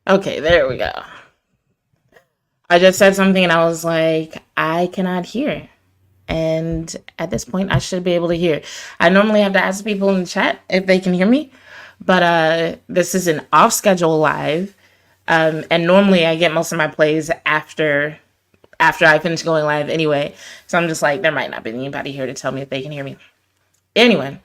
Okay, there we go. I just said something and I was like, I cannot hear. And at this point, I should be able to hear. I normally have to ask people in the chat if they can hear me, but this is an off schedule live. And normally I get most of my plays after I finish going live anyway. So I'm just like, there might not be anybody here to tell me if they can hear me. Anyway,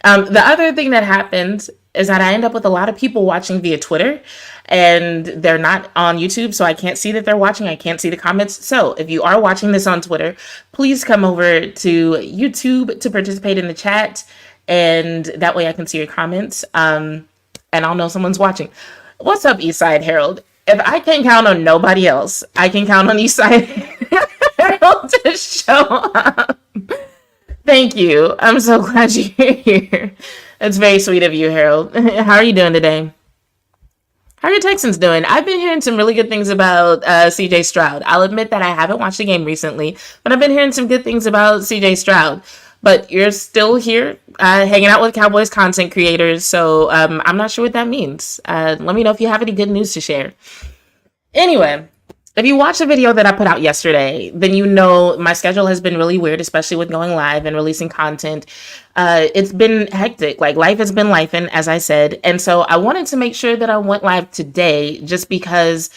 the other thing that happens is that I end up with a lot of people watching via Twitter and they're not on YouTube, so I can't see that they're watching. I can't see the comments. So if you are watching this on Twitter, please come over to YouTube to participate in the chat, and that way I can see your comments, and I'll know someone's watching. What's up, Eastside Herald? If I can't count on nobody else, I can count on Eastside Herald to show up. Thank you. I'm so glad you're here. That's very sweet of you, Harold. How are you doing today? How are your Texans doing? I've been hearing some really good things about CJ Stroud. I'll admit that I haven't watched the game recently, but I've been hearing some good things about CJ Stroud. But you're still here hanging out with Cowboys content creators, so I'm not sure what that means. Let me know if you have any good news to share. Anyway, if you watched the video that I put out yesterday, then you know my schedule has been really weird, especially with going live and releasing content. It's been hectic. Like, life has been lifing, as I said. And so I wanted to make sure that I went live today just because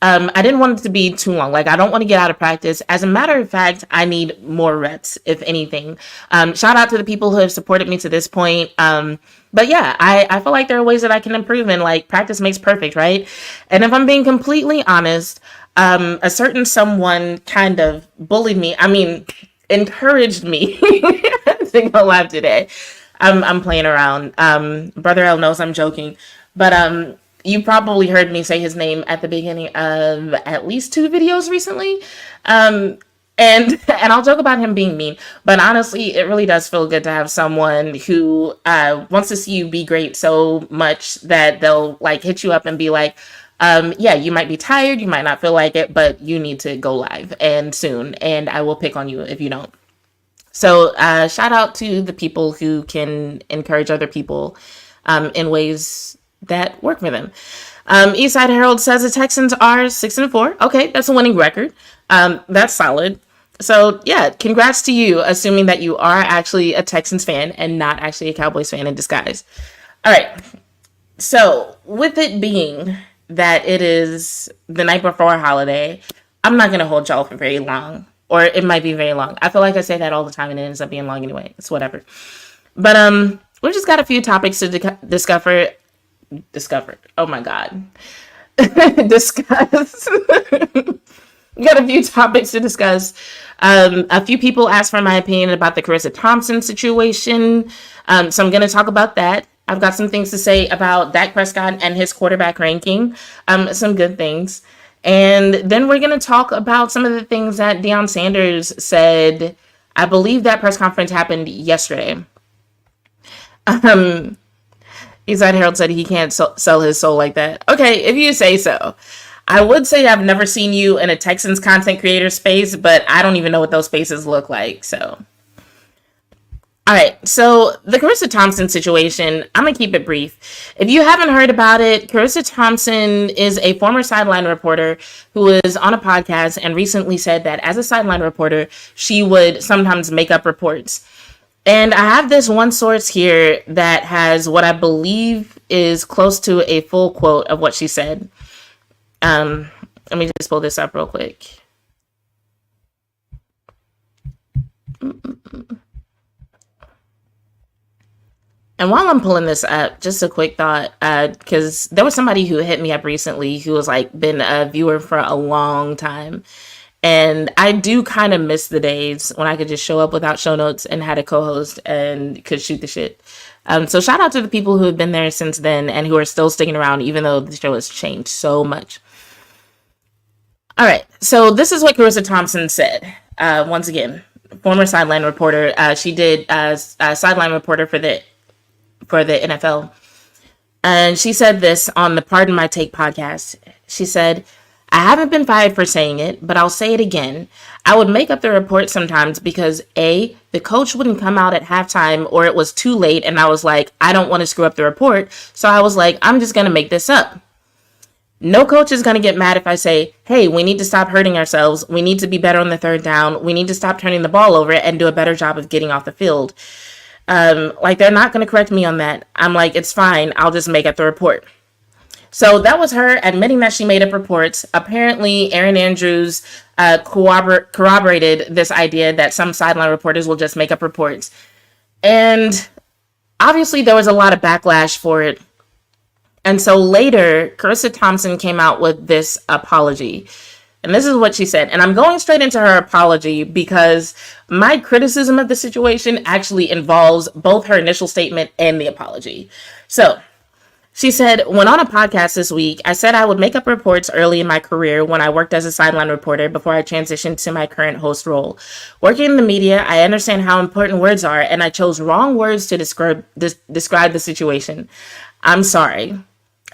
I didn't want it to be too long. Like, I don't want to get out of practice. As a matter of fact, I need more reps, if anything. Shout out to the people who have supported me to this point. But yeah, I feel like there are ways that I can improve, and like, practice makes perfect, right? And if I'm being completely honest, a certain someone kind of bullied me. I mean, encouraged me to go live today. I'm playing around. Brother L knows I'm joking, but you probably heard me say his name at the beginning of at least 2 videos recently. And I'll joke about him being mean, but honestly, it really does feel good to have someone who wants to see you be great so much that they'll like hit you up and be like, yeah, you might be tired, you might not feel like it, but you need to go live and soon, and I will pick on you if you don't. So shout out to the people who can encourage other people in ways that work for them. Eastside Herald says the Texans are 6-4. Okay, that's a winning record. That's solid. So yeah, congrats to you, assuming that you are actually a Texans fan and not actually a Cowboys fan in disguise. All right. So with it being that it is the night before a holiday, I'm not going to hold y'all for very long, or it might be very long. I feel like I say that all the time and it ends up being long anyway. It's whatever. But we just got a few topics to discover. Oh my God. Discuss. We got a few topics to discuss. A few people asked for my opinion about the Charissa Thompson situation. So I'm going to talk about that. I've got some things to say about Dak Prescott and his quarterback ranking. Some good things. And then we're going to talk about some of the things that Deion Sanders said. I believe that press conference happened yesterday. Eastside Herald said he can't sell his soul like that. Okay, if you say so. I would say I've never seen you in a Texans content creator space, but I don't even know what those spaces look like, so. All right, so the Charissa Thompson situation, I'm going to keep it brief. If you haven't heard about it, Charissa Thompson is a former sideline reporter who was on a podcast and recently said that as a sideline reporter, she would sometimes make up reports. And I have this one source here that has what I believe is close to a full quote of what she said. Let me just pull this up real quick. And while I'm pulling this up, just a quick thought, because there was somebody who hit me up recently who was like been a viewer for a long time. And I do kind of miss the days when I could just show up without show notes and had a co-host and could shoot the shit. So shout out to the people who have been there since then and who are still sticking around, even though the show has changed so much. All right. So this is what Charissa Thompson said. Once again, former sideline reporter. She did a sideline reporter for the NFL. And she said this on the Pardon My Take podcast. She said, I haven't been fired for saying it, but I'll say it again. I would make up the report sometimes because A, the coach wouldn't come out at halftime or it was too late. And I was like, I don't want to screw up the report. So I was like, I'm just going to make this up. No coach is going to get mad if I say, hey, we need to stop hurting ourselves. We need to be better on the third down. We need to stop turning the ball over and do a better job of getting off the field. Like, they're not going to correct me on that. I'm like, it's fine. I'll just make up the report. So that was her admitting that she made up reports. Apparently, Erin Andrews corroborated this idea that some sideline reporters will just make up reports. And obviously, there was a lot of backlash for it. And so later, Charissa Thompson came out with this apology. And this is what she said. And I'm going straight into her apology because my criticism of the situation actually involves both her initial statement and the apology. So she said, when on a podcast this week, I said I would make up reports early in my career when I worked as a sideline reporter before I transitioned to my current host role. Working in the media, I understand how important words are, and I chose wrong words to describe the situation. I'm sorry.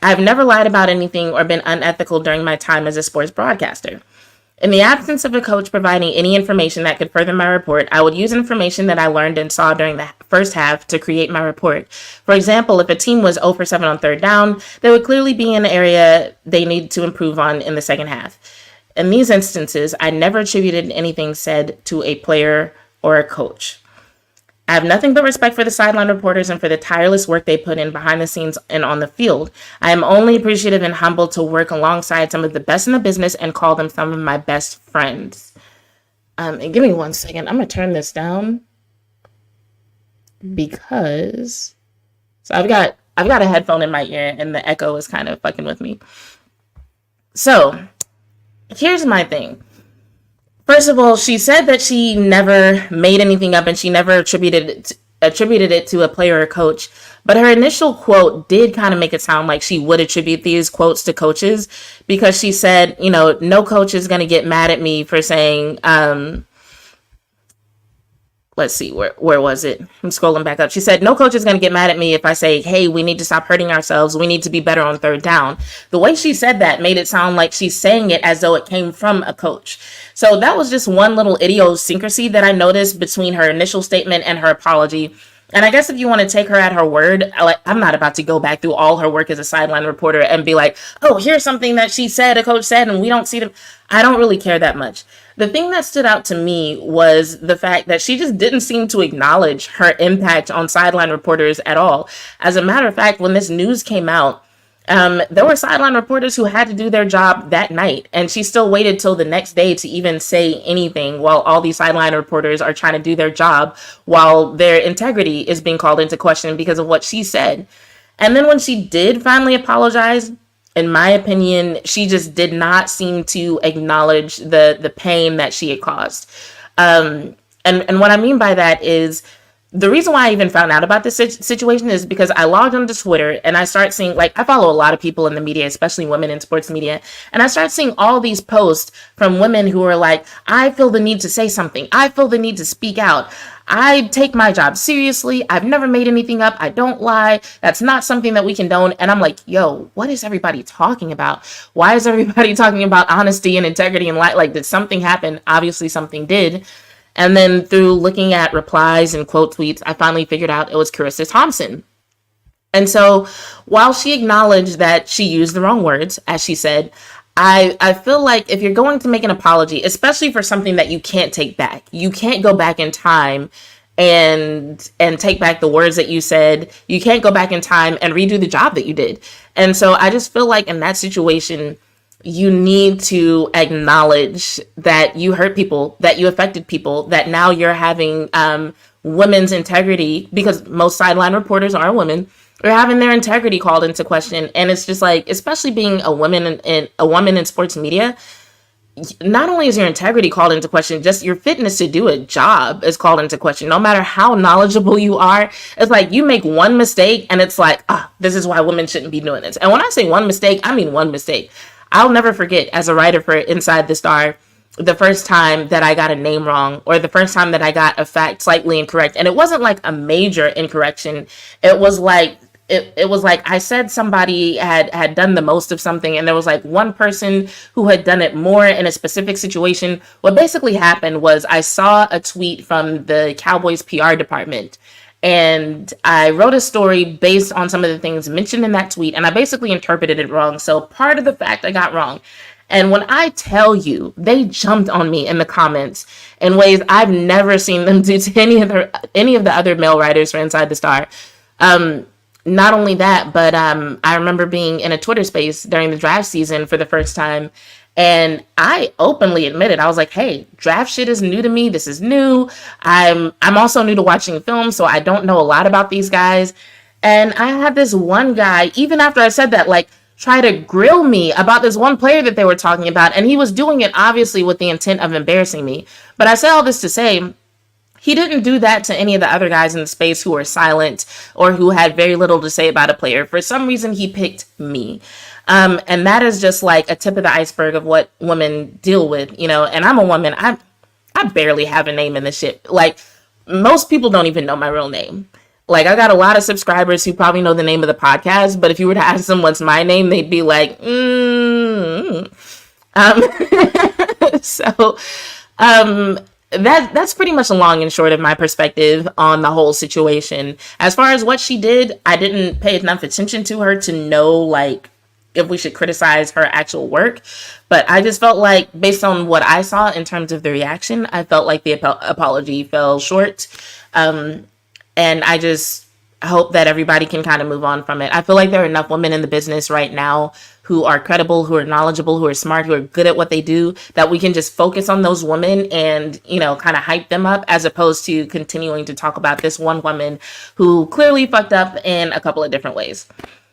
I've never lied about anything or been unethical during my time as a sports broadcaster. In the absence of a coach providing any information that could further my report, I would use information that I learned and saw during the first half to create my report. For example, if a team was 0 for 7 on third down, there would clearly be an area they needed to improve on in the second half. In these instances, I never attributed anything said to a player or a coach. I have nothing but respect for the sideline reporters and for the tireless work they put in behind the scenes and on the field. I am only appreciative and humbled to work alongside some of the best in the business and call them some of my best friends. And give me 1 second. I'm going to turn this down because I've got a headphone in my ear and the echo is kind of fucking with me. So here's my thing. First of all, she said that she never made anything up and she never attributed it to a player or coach. But her initial quote did kind of make it sound like she would attribute these quotes to coaches because she said, no coach is going to get mad at me for saying, let's see, where was it? I'm scrolling back up. She said, no coach is going to get mad at me if I say, hey, we need to stop hurting ourselves. We need to be better on third down. The way she said that made it sound like she's saying it as though it came from a coach. So that was just one little idiosyncrasy that I noticed between her initial statement and her apology. And I guess if you want to take her at her word, I'm not about to go back through all her work as a sideline reporter and be like, oh, here's something that she said, a coach said, and we don't see them. I don't really care that much. The thing that stood out to me was the fact that she just didn't seem to acknowledge her impact on sideline reporters at all. As a matter of fact, when this news came out, there were sideline reporters who had to do their job that night, and she still waited till the next day to even say anything while all these sideline reporters are trying to do their job while their integrity is being called into question because of what she said. And then when she did finally apologize, in my opinion, she just did not seem to acknowledge the pain that she had caused. And what I mean by that is the reason why I even found out about this situation is because I logged onto Twitter and I start seeing, I follow a lot of people in the media, especially women in sports media, and I start seeing all these posts from women who are like, I feel the need to say something. I feel the need to speak out. I take my job seriously. I've never made anything up. I don't lie. That's not something that we condone. And I'm like, yo, what is everybody talking about? Why is everybody talking about honesty and integrity and light? Like, did something happen? Obviously something did. And then through looking at replies and quote tweets, I finally figured out it was Charissa Thompson. And so while she acknowledged that she used the wrong words, as she said, I feel like if you're going to make an apology, especially for something that you can't take back, you can't go back in time and take back the words that you said. You can't go back in time and redo the job that you did. And so I just feel like in that situation, you need to acknowledge that you hurt people, that you affected people, that now you're having women's integrity, because most sideline reporters are women, are having their integrity called into question. And it's just like, especially being a woman in sports media, not only is your integrity called into question, just your fitness to do a job is called into question. No matter how knowledgeable you are, it's like you make one mistake and it's like, this is why women shouldn't be doing this. And when I say one mistake, I mean one mistake. I'll never forget, as a writer for Inside the Star, the first time that I got a name wrong, or the first time that I got a fact slightly incorrect. And it wasn't like a major incorrection. It was like I said somebody had done the most of something, and there was like one person who had done it more in a specific situation. What basically happened was I saw a tweet from the Cowboys PR department, And I wrote a story based on some of the things mentioned in that tweet, and I basically interpreted it wrong. So part of the fact I got wrong. And when I tell you, they jumped on me in the comments in ways I've never seen them do to any of the other male writers for Inside the Star. Not only that, but I remember being in a Twitter space during the draft season for the first time, and I openly admitted, I was like, hey, draft shit is new to me. This is new. I'm also new to watching film, so I don't know a lot about these guys. And I had this one guy, even after I said that, like, try to grill me about this one player that they were talking about, and he was doing it obviously with the intent of embarrassing me. But I say all this to say, he didn't do that to any of the other guys in the space who were silent or who had very little to say about a player. For some reason, he picked me. And that is just like a tip of the iceberg of what women deal with, you know, and I'm a woman. I barely have a name in this shit. Like, most people don't even know my real name. Like, I got a lot of subscribers who probably know the name of the podcast, but if you were to ask them what's my name, they'd be like, That's pretty much a long and short of my perspective on the whole situation. As far as what she did, I didn't pay enough attention to her to know, like, if we should criticize her actual work. But I just felt like, based on what I saw in terms of the reaction, I felt like the apology fell short. And I just hope that everybody can kind of move on from it. I feel like there are enough women in the business right now who are credible, who are knowledgeable, who are smart, who are good at what they do, that we can just focus on those women and, you know, kind of hype them up, as opposed to continuing to talk about this one woman who clearly fucked up in a couple of different ways.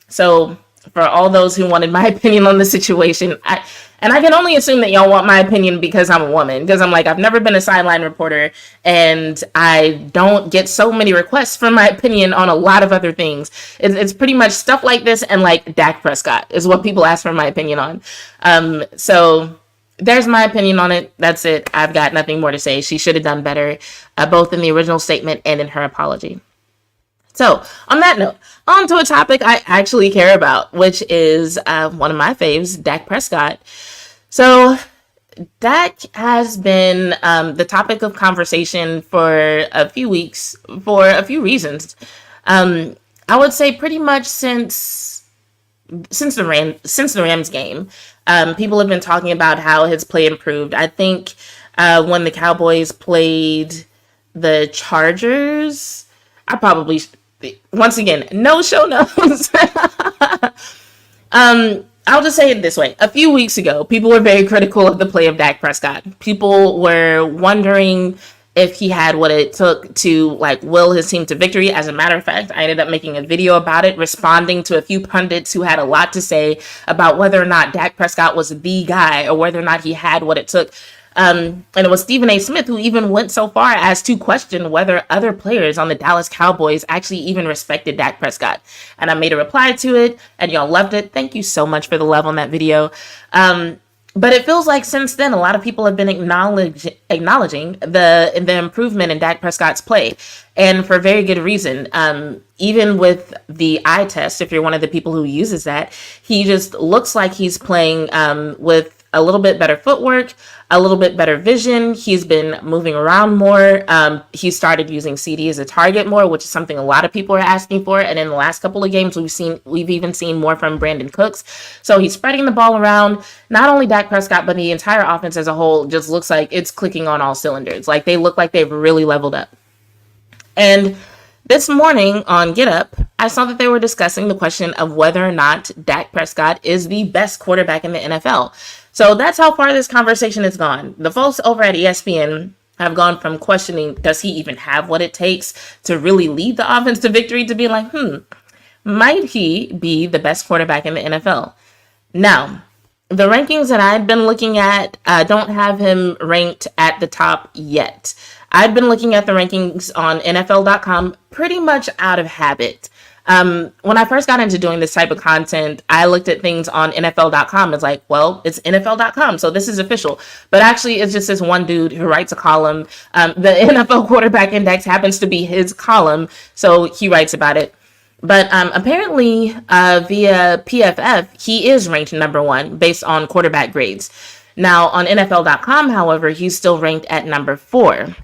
So for all those who wanted my opinion on the situation, I can only assume that y'all want my opinion because I'm a woman, because I'm like, I've never been a sideline reporter, and I don't get so many requests for my opinion on a lot of other things. It's pretty much stuff like this, and like Dak Prescott is what people ask for my opinion on. So there's my opinion on it. That's it. I've got nothing more to say. She should have done better, both in the original statement and in her apology. So on that note, on to a topic I actually care about, which is one of my faves, Dak Prescott. So Dak has been the topic of conversation for a few weeks for a few reasons. I would say pretty much since the Rams game, people have been talking about how his play improved. I think when the Cowboys played the Chargers, once again, no show notes. I'll just say it this way. A few weeks ago, people were very critical of the play of Dak Prescott. People were wondering if he had what it took to, like, will his team to victory. As a matter of fact, I ended up making a video about it, responding to a few pundits who had a lot to say about whether or not Dak Prescott was the guy or whether or not he had what it took. And it was Stephen A. Smith who even went so far as to question whether other players on the Dallas Cowboys actually even respected Dak Prescott. And I made a reply to it, and y'all loved it. Thank you so much for the love on that video. But it feels like since then, a lot of people have been acknowledging the improvement in Dak Prescott's play, and for very good reason. Even with the eye test, if you're one of the people who uses that, he just looks like he's playing with a little bit better footwork, a little bit better vision. He's been moving around more. He started using CD as a target more, which is something a lot of people are asking for. And in the last couple of games, we've even seen more from Brandon Cooks. So he's spreading the ball around. Not only Dak Prescott, but the entire offense as a whole just looks like it's clicking on all cylinders. Like, they look like they've really leveled up. And this morning on Get Up, I saw that they were discussing the question of whether or not Dak Prescott is the best quarterback in the NFL. So that's how far this conversation has gone. The folks over at ESPN have gone from questioning, does he even have what it takes to really lead the offense to victory, to be like, might he be the best quarterback in the NFL? Now, the rankings that I've been looking at don't have him ranked at the top yet. I've been looking at the rankings on NFL.com pretty much out of habit. When I first got into doing this type of content, I looked at things on NFL.com. It's like, well, it's NFL.com, so this is official. But actually, it's just this one dude who writes a column. The NFL Quarterback Index happens to be his column, so he writes about it. But apparently, via PFF, he is ranked number one based on quarterback grades. Now, on NFL.com, however, he's still ranked at number 4.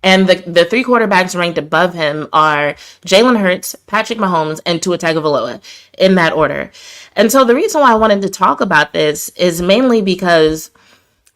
And the three quarterbacks ranked above him are Jalen Hurts, Patrick Mahomes, and Tua Tagovailoa, in that order. And so the reason why I wanted to talk about this is mainly because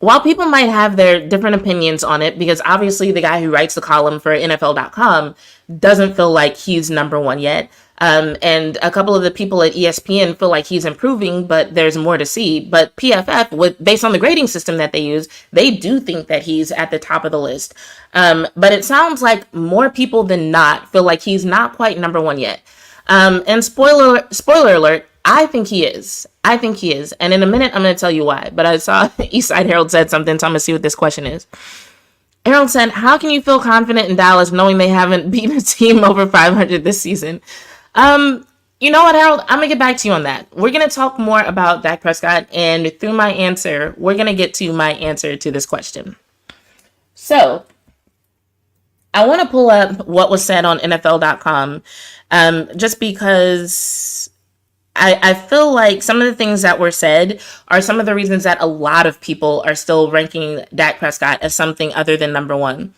while people might have their different opinions on it, because obviously the guy who writes the column for NFL.com doesn't feel like he's number one yet. And a couple of the people at ESPN feel like he's improving, but there's more to see. But PFF, based on the grading system that they use, they do think that he's at the top of the list. But it sounds like more people than not feel like he's not quite number one yet. And spoiler alert, I think he is. And in a minute, I'm going to tell you why. But I saw Eastside Herald said something, so I'm going to see what this question is. Harold said, how can you feel confident in Dallas knowing they haven't beaten a team over 500 this season? You know what, Harold? I'm going to get back to you on that. We're going to talk more about Dak Prescott, and through my answer, we're going to get to my answer to this question. So, I want to pull up what was said on NFL.com, just because I feel like some of the things that were said are some of the reasons that a lot of people are still ranking Dak Prescott as something other than number one.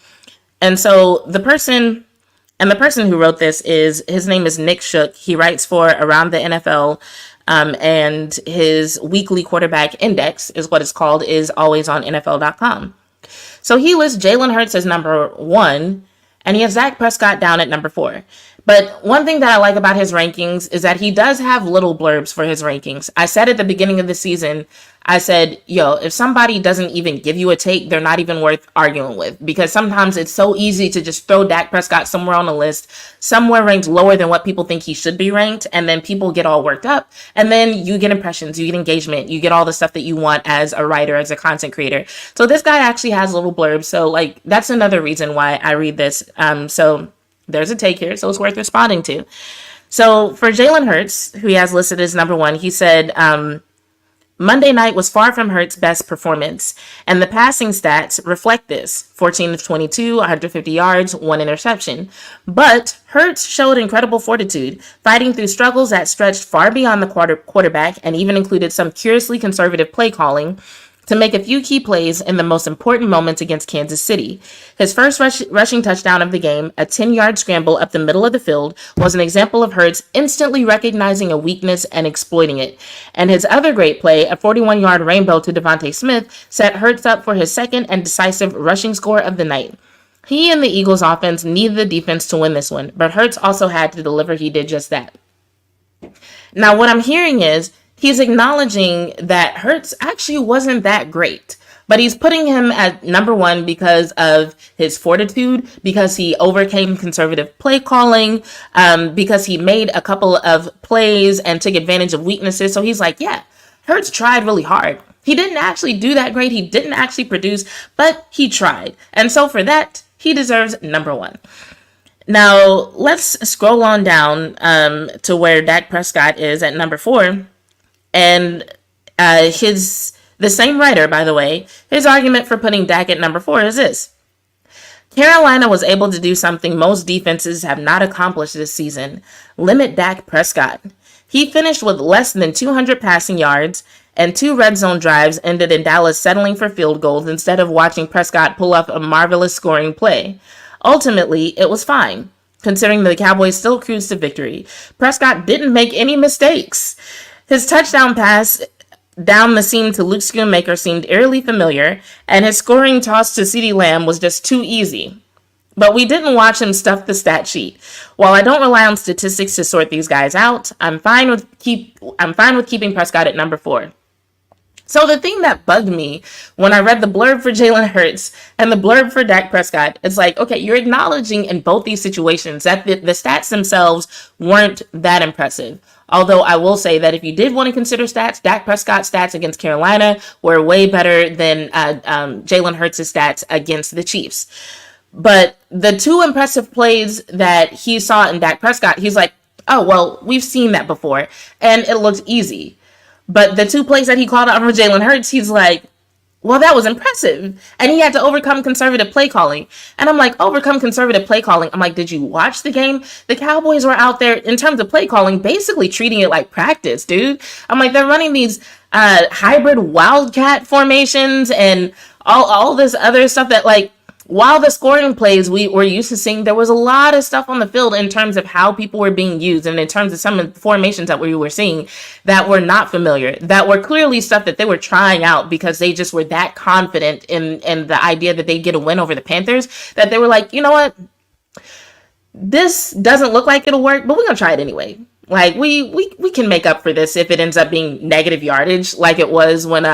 And so the person who wrote this his name is Nick Shook. He writes for Around the NFL, and his weekly quarterback index is what it's called, is always on NFL.com. So he lists Jalen Hurts as number one, and he has Dak Prescott down at number 4. But one thing that I like about his rankings is that he does have little blurbs for his rankings. I said at the beginning of the season, I said, if somebody doesn't even give you a take, they're not even worth arguing with. Because sometimes it's so easy to just throw Dak Prescott somewhere on the list, somewhere ranked lower than what people think he should be ranked. And then people get all worked up. And then you get impressions, you get engagement, you get all the stuff that you want as a writer, as a content creator. So this guy actually has little blurbs. So that's another reason why I read this. So there's a take here, so it's worth responding to. So for Jalen Hurts, who he has listed as number one, he said, Monday night was far from Hurts' best performance, and the passing stats reflect this. 14 of 22, 150 yards, 1 interception. But Hurts showed incredible fortitude, fighting through struggles that stretched far beyond the quarterback and even included some curiously conservative play calling to make a few key plays in the most important moments against Kansas City. His first rushing touchdown of the game, a 10-yard scramble up the middle of the field, was an example of Hurts instantly recognizing a weakness and exploiting it. And his other great play, a 41-yard rainbow to Devontae Smith, set Hurts up for his second and decisive rushing score of the night. He and the Eagles offense needed the defense to win this one, but Hurts also had to deliver. He did just that. Now, what I'm hearing is he's acknowledging that Hurts actually wasn't that great, but he's putting him at number one because of his fortitude, because he overcame conservative play calling, because he made a couple of plays and took advantage of weaknesses. So he's like, yeah, Hurts tried really hard. He didn't actually do that great. He didn't actually produce, but he tried. And so for that, he deserves number one. Now, let's scroll on down to where Dak Prescott is at number 4. And the same writer, by the way, his argument for putting Dak at number 4 is this. Carolina was able to do something most defenses have not accomplished this season: limit Dak Prescott. He finished with less than 200 passing yards, and 2 red zone drives ended in Dallas settling for field goals instead of watching Prescott pull off a marvelous scoring play. Ultimately, it was fine, considering the Cowboys still cruised to victory. Prescott didn't make any mistakes. His touchdown pass down the seam to Luke Schoonmaker seemed eerily familiar, and his scoring toss to CeeDee Lamb was just too easy. But we didn't watch him stuff the stat sheet. While I don't rely on statistics to sort these guys out, I'm fine with keeping Prescott at number 4. So the thing that bugged me when I read the blurb for Jalen Hurts and the blurb for Dak Prescott, it's like, okay, you're acknowledging in both these situations that the stats themselves weren't that impressive. Although I will say that if you did want to consider stats, Dak Prescott's stats against Carolina were way better than Jalen Hurts' stats against the Chiefs. But the 2 impressive plays that he saw in Dak Prescott, he's like, oh, well, we've seen that before, and it looked easy. But the 2 plays that he called out for Jalen Hurts, he's like, well, that was impressive. And he had to overcome conservative play calling. And I'm like, overcome conservative play calling. I'm like, did you watch the game? The Cowboys were out there, in terms of play calling, basically treating it like practice, dude. I'm like, they're running these hybrid wildcat formations and all this other stuff that, like, while the scoring plays we were used to seeing, there was a lot of stuff on the field in terms of how people were being used and in terms of some of the formations that we were seeing that were not familiar, that were clearly stuff that they were trying out because they just were that confident in the idea that they'd get a win over the Panthers, that they were like, you know what, this doesn't look like it'll work, but we're gonna try it anyway. Like we can make up for this if it ends up being negative yardage, like it was when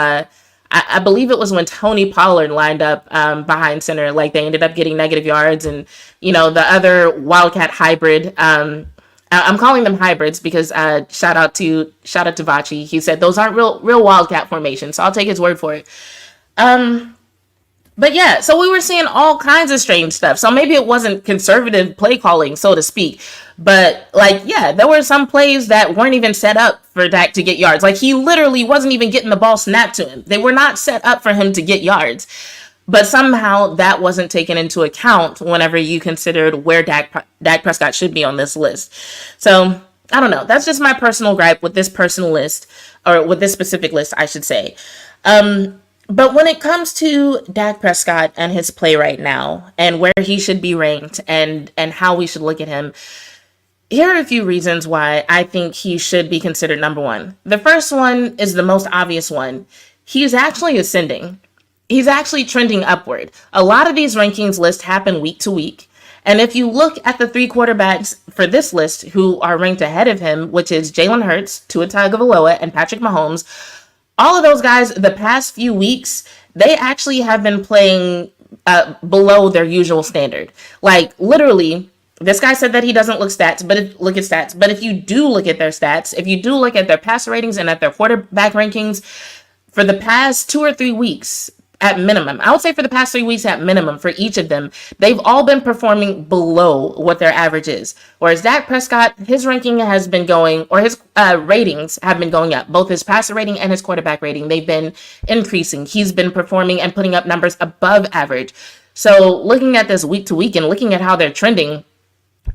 I believe it was when Tony Pollard lined up behind center. Like they ended up getting negative yards, and the other Wildcat hybrid. I'm calling them hybrids because shout out to Vachi. He said those aren't real Wildcat formations, so I'll take his word for it. But yeah, so we were seeing all kinds of strange stuff. So maybe it wasn't conservative play calling, so to speak. But there were some plays that weren't even set up for Dak to get yards. Like he literally wasn't even getting the ball snapped to him. They were not set up for him to get yards. But somehow that wasn't taken into account whenever you considered where Dak Prescott should be on this list. So I don't know. That's just my personal gripe with this personal list, or with this specific list, I should say. But when it comes to Dak Prescott and his play right now and where he should be ranked and how we should look at him, here are a few reasons why I think he should be considered number one. The first one is the most obvious one. He's actually ascending. He's actually trending upward. A lot of these rankings lists happen week to week. And if you look at the 3 quarterbacks for this list who are ranked ahead of him, which is Jalen Hurts, Tua Tagovailoa, and Patrick Mahomes, all of those guys, the past few weeks, they actually have been playing below their usual standard. Like, literally, this guy said that he doesn't look at stats. But if you do look at their stats, if you do look at their passer ratings and at their quarterback rankings, for the past 2 or 3 weeks, at minimum, I would say for the past 3 weeks at minimum for each of them, they've all been performing below what their average is. Whereas Dak Prescott, his ranking has been going, or his ratings have been going up. Both his passer rating and his quarterback rating, they've been increasing. He's been performing and putting up numbers above average. So looking at this week to week and looking at how they're trending,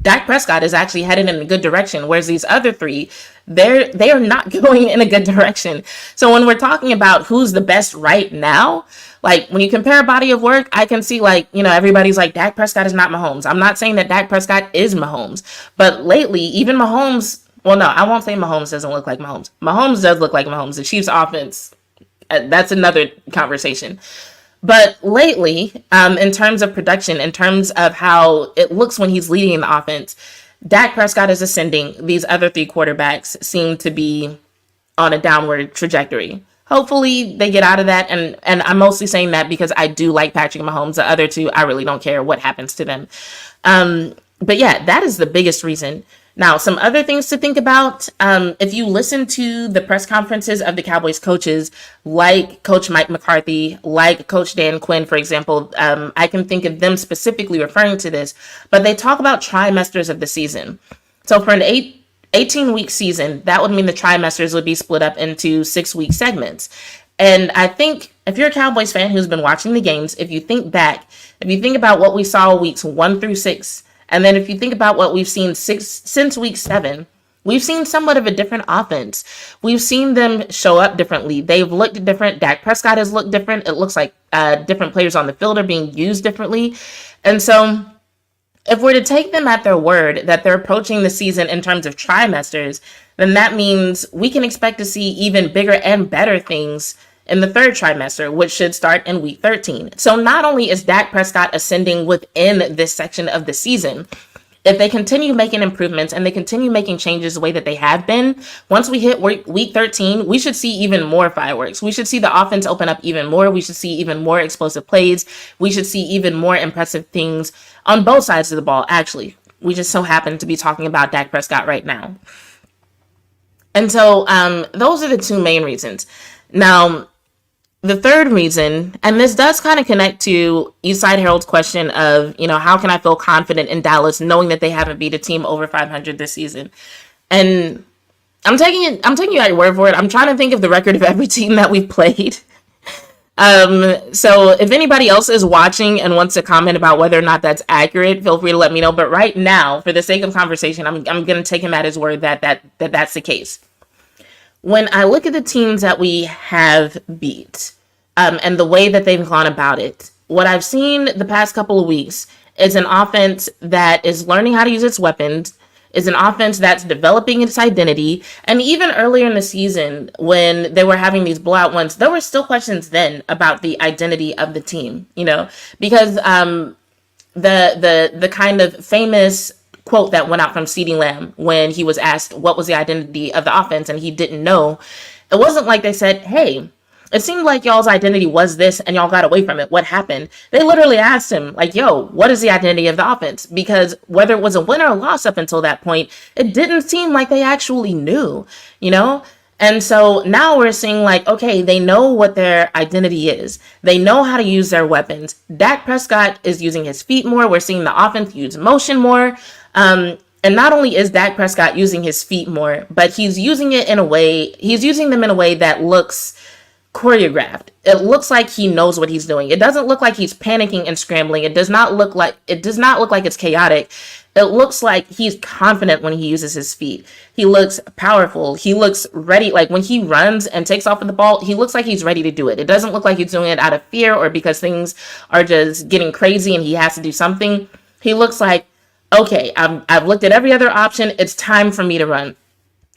Dak Prescott is actually headed in a good direction, whereas these other three, they are not going in a good direction. So when we're talking about who's the best right now, like when you compare a body of work, I can see everybody's like, Dak Prescott is not Mahomes. I'm not saying that Dak Prescott is Mahomes, but lately, even Mahomes, well, no, I won't say Mahomes doesn't look like Mahomes. Mahomes does look like Mahomes. The Chiefs offense, that's another conversation. But lately, in terms of production, in terms of how it looks when he's leading the offense, Dak Prescott is ascending. These other 3 quarterbacks seem to be on a downward trajectory. Hopefully they get out of that. And I'm mostly saying that because I do like Patrick Mahomes. The other 2, I really don't care what happens to them. But yeah, that is the biggest reason. Now, some other things to think about. If you listen to the press conferences of the Cowboys coaches, like Coach Mike McCarthy, like Coach Dan Quinn, for example, I can think of them specifically referring to this, but they talk about trimesters of the season. So for an 18-week season, that would mean the trimesters would be split up into 6-week segments. And I think if you're a Cowboys fan who's been watching the games, if you think about what we saw weeks 1 through 6, and then if you think about what we've seen since week 7, we've seen somewhat of a different offense. We've seen them show up differently. They've looked different. Dak Prescott has looked different. It looks like different players on the field are being used differently. And so if we're to take them at their word that they're approaching the season in terms of trimesters, then that means we can expect to see even bigger and better things in the 3rd trimester, which should start in week 13. So not only is Dak Prescott ascending within this section of the season, if they continue making improvements and they continue making changes the way that they have been, once we hit week 13, we should see even more fireworks. We should see the offense open up even more. We should see even more explosive plays. We should see even more impressive things on both sides of the ball, actually. We just so happen to be talking about Dak Prescott right now. And so those are the 2 main reasons. Now, the 3rd reason, and this does kind of connect to Eastside Herald's question of, how can I feel confident in Dallas knowing that they haven't beat a team over 500 this season? And I'm taking you at your word for it. I'm trying to think of the record of every team that we've played. So if anybody else is watching and wants to comment about whether or not that's accurate, feel free to let me know. But right now, for the sake of conversation, I'm going to take him at his word that's the case. When I look at the teams that we have beat, and the way that they've gone about it, what I've seen the past couple of weeks is an offense that is learning how to use its weapons, is an offense that's developing its identity. And even earlier in the season, when they were having these blowout ones, there were still questions then about the identity of the team, because the kind of famous quote that went out from CeeDee Lamb when he was asked what was the identity of the offense and he didn't know, it wasn't like they said, hey, it seemed like y'all's identity was this and y'all got away from it. What happened? They literally asked him, like, yo, what is the identity of the offense? Because whether it was a win or a loss up until that point, it didn't seem like they actually knew, And so now we're seeing like, okay, they know what their identity is. They know how to use their weapons. Dak Prescott is using his feet more. We're seeing the offense use motion more. And not only is Dak Prescott using his feet more, but he's using them in a way that looks choreographed. It looks like he knows what he's doing. It doesn't look like he's panicking and scrambling. It does not look like it's chaotic. It looks like he's confident when he uses his feet. He looks powerful. He looks ready. Like when he runs and takes off with the ball, he looks like he's ready to do it. It doesn't look like he's doing it out of fear or because things are just getting crazy and he has to do something. He looks like, okay, I've looked at every other option. It's time for me to run.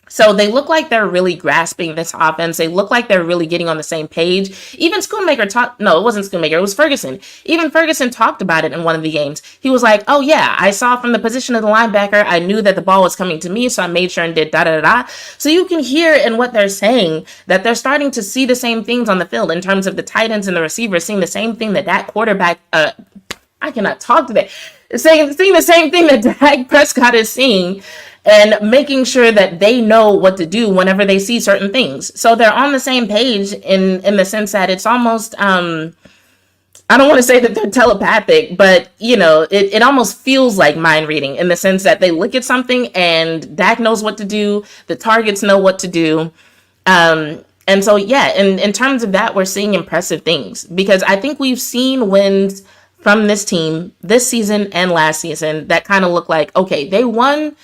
So they look like they're really grasping this offense. They look like they're really getting on the same page. Even it wasn't Schoonmaker, it was Ferguson. Even Ferguson talked about it in one of the games. He was like, oh yeah, I saw from the position of the linebacker, I knew that the ball was coming to me, so I made sure and did da-da-da-da. So you can hear in what they're saying that they're starting to see the same things on the field in terms of the tight ends and the receivers, seeing the same thing that quarterback, I cannot talk today, seeing the same thing that Dak Prescott is seeing, and making sure that they know what to do whenever they see certain things. So they're on the same page in the sense that it's almost, I don't want to say that they're telepathic, but, it almost feels like mind reading in the sense that they look at something and Dak knows what to do. The targets know what to do. And so, yeah, in terms of that, we're seeing impressive things because I think we've seen wins from this team this season and last season that kind of look like, okay, they won,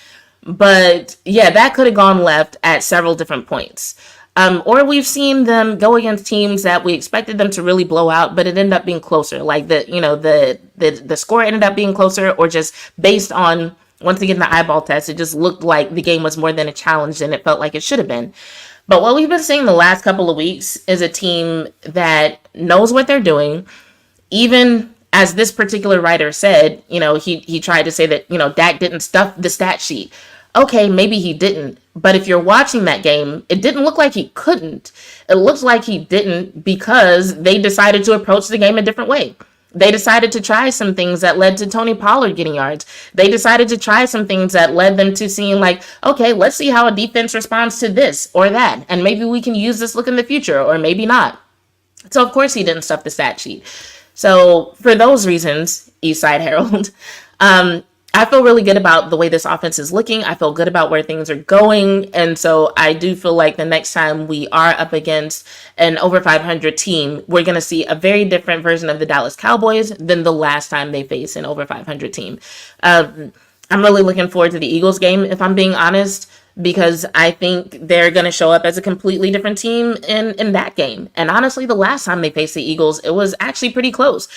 but yeah, that could have gone left at several different points. Or we've seen them go against teams that we expected them to really blow out, but it ended up being closer. Like the score ended up being closer, or just based on, once again, the eyeball test, it just looked like the game was more than a challenge and it felt like it should have been. But what we've been seeing the last couple of weeks is a team that knows what they're doing. Even as this particular writer said, he tried to say that, Dak didn't stuff the stat sheet. Okay, maybe he didn't. But if you're watching that game, it didn't look like he couldn't. It looks like he didn't because they decided to approach the game a different way. They decided to try some things that led to Tony Pollard getting yards. They decided to try some things that led them to seeing like, okay, let's see how a defense responds to this or that. And maybe we can use this look in the future, or maybe not. So of course he didn't stuff the stat sheet. So for those reasons, Eastside Herald, I feel really good about the way this offense is looking. I feel good about where things are going. And so I do feel like the next time we are up against an over 500 team, we're going to see a very different version of the Dallas Cowboys than the last time they faced an over 500 team. I'm really looking forward to the Eagles game, if I'm being honest, because I think they're going to show up as a completely different team in that game. And honestly, the last time they faced the Eagles, it was actually pretty close.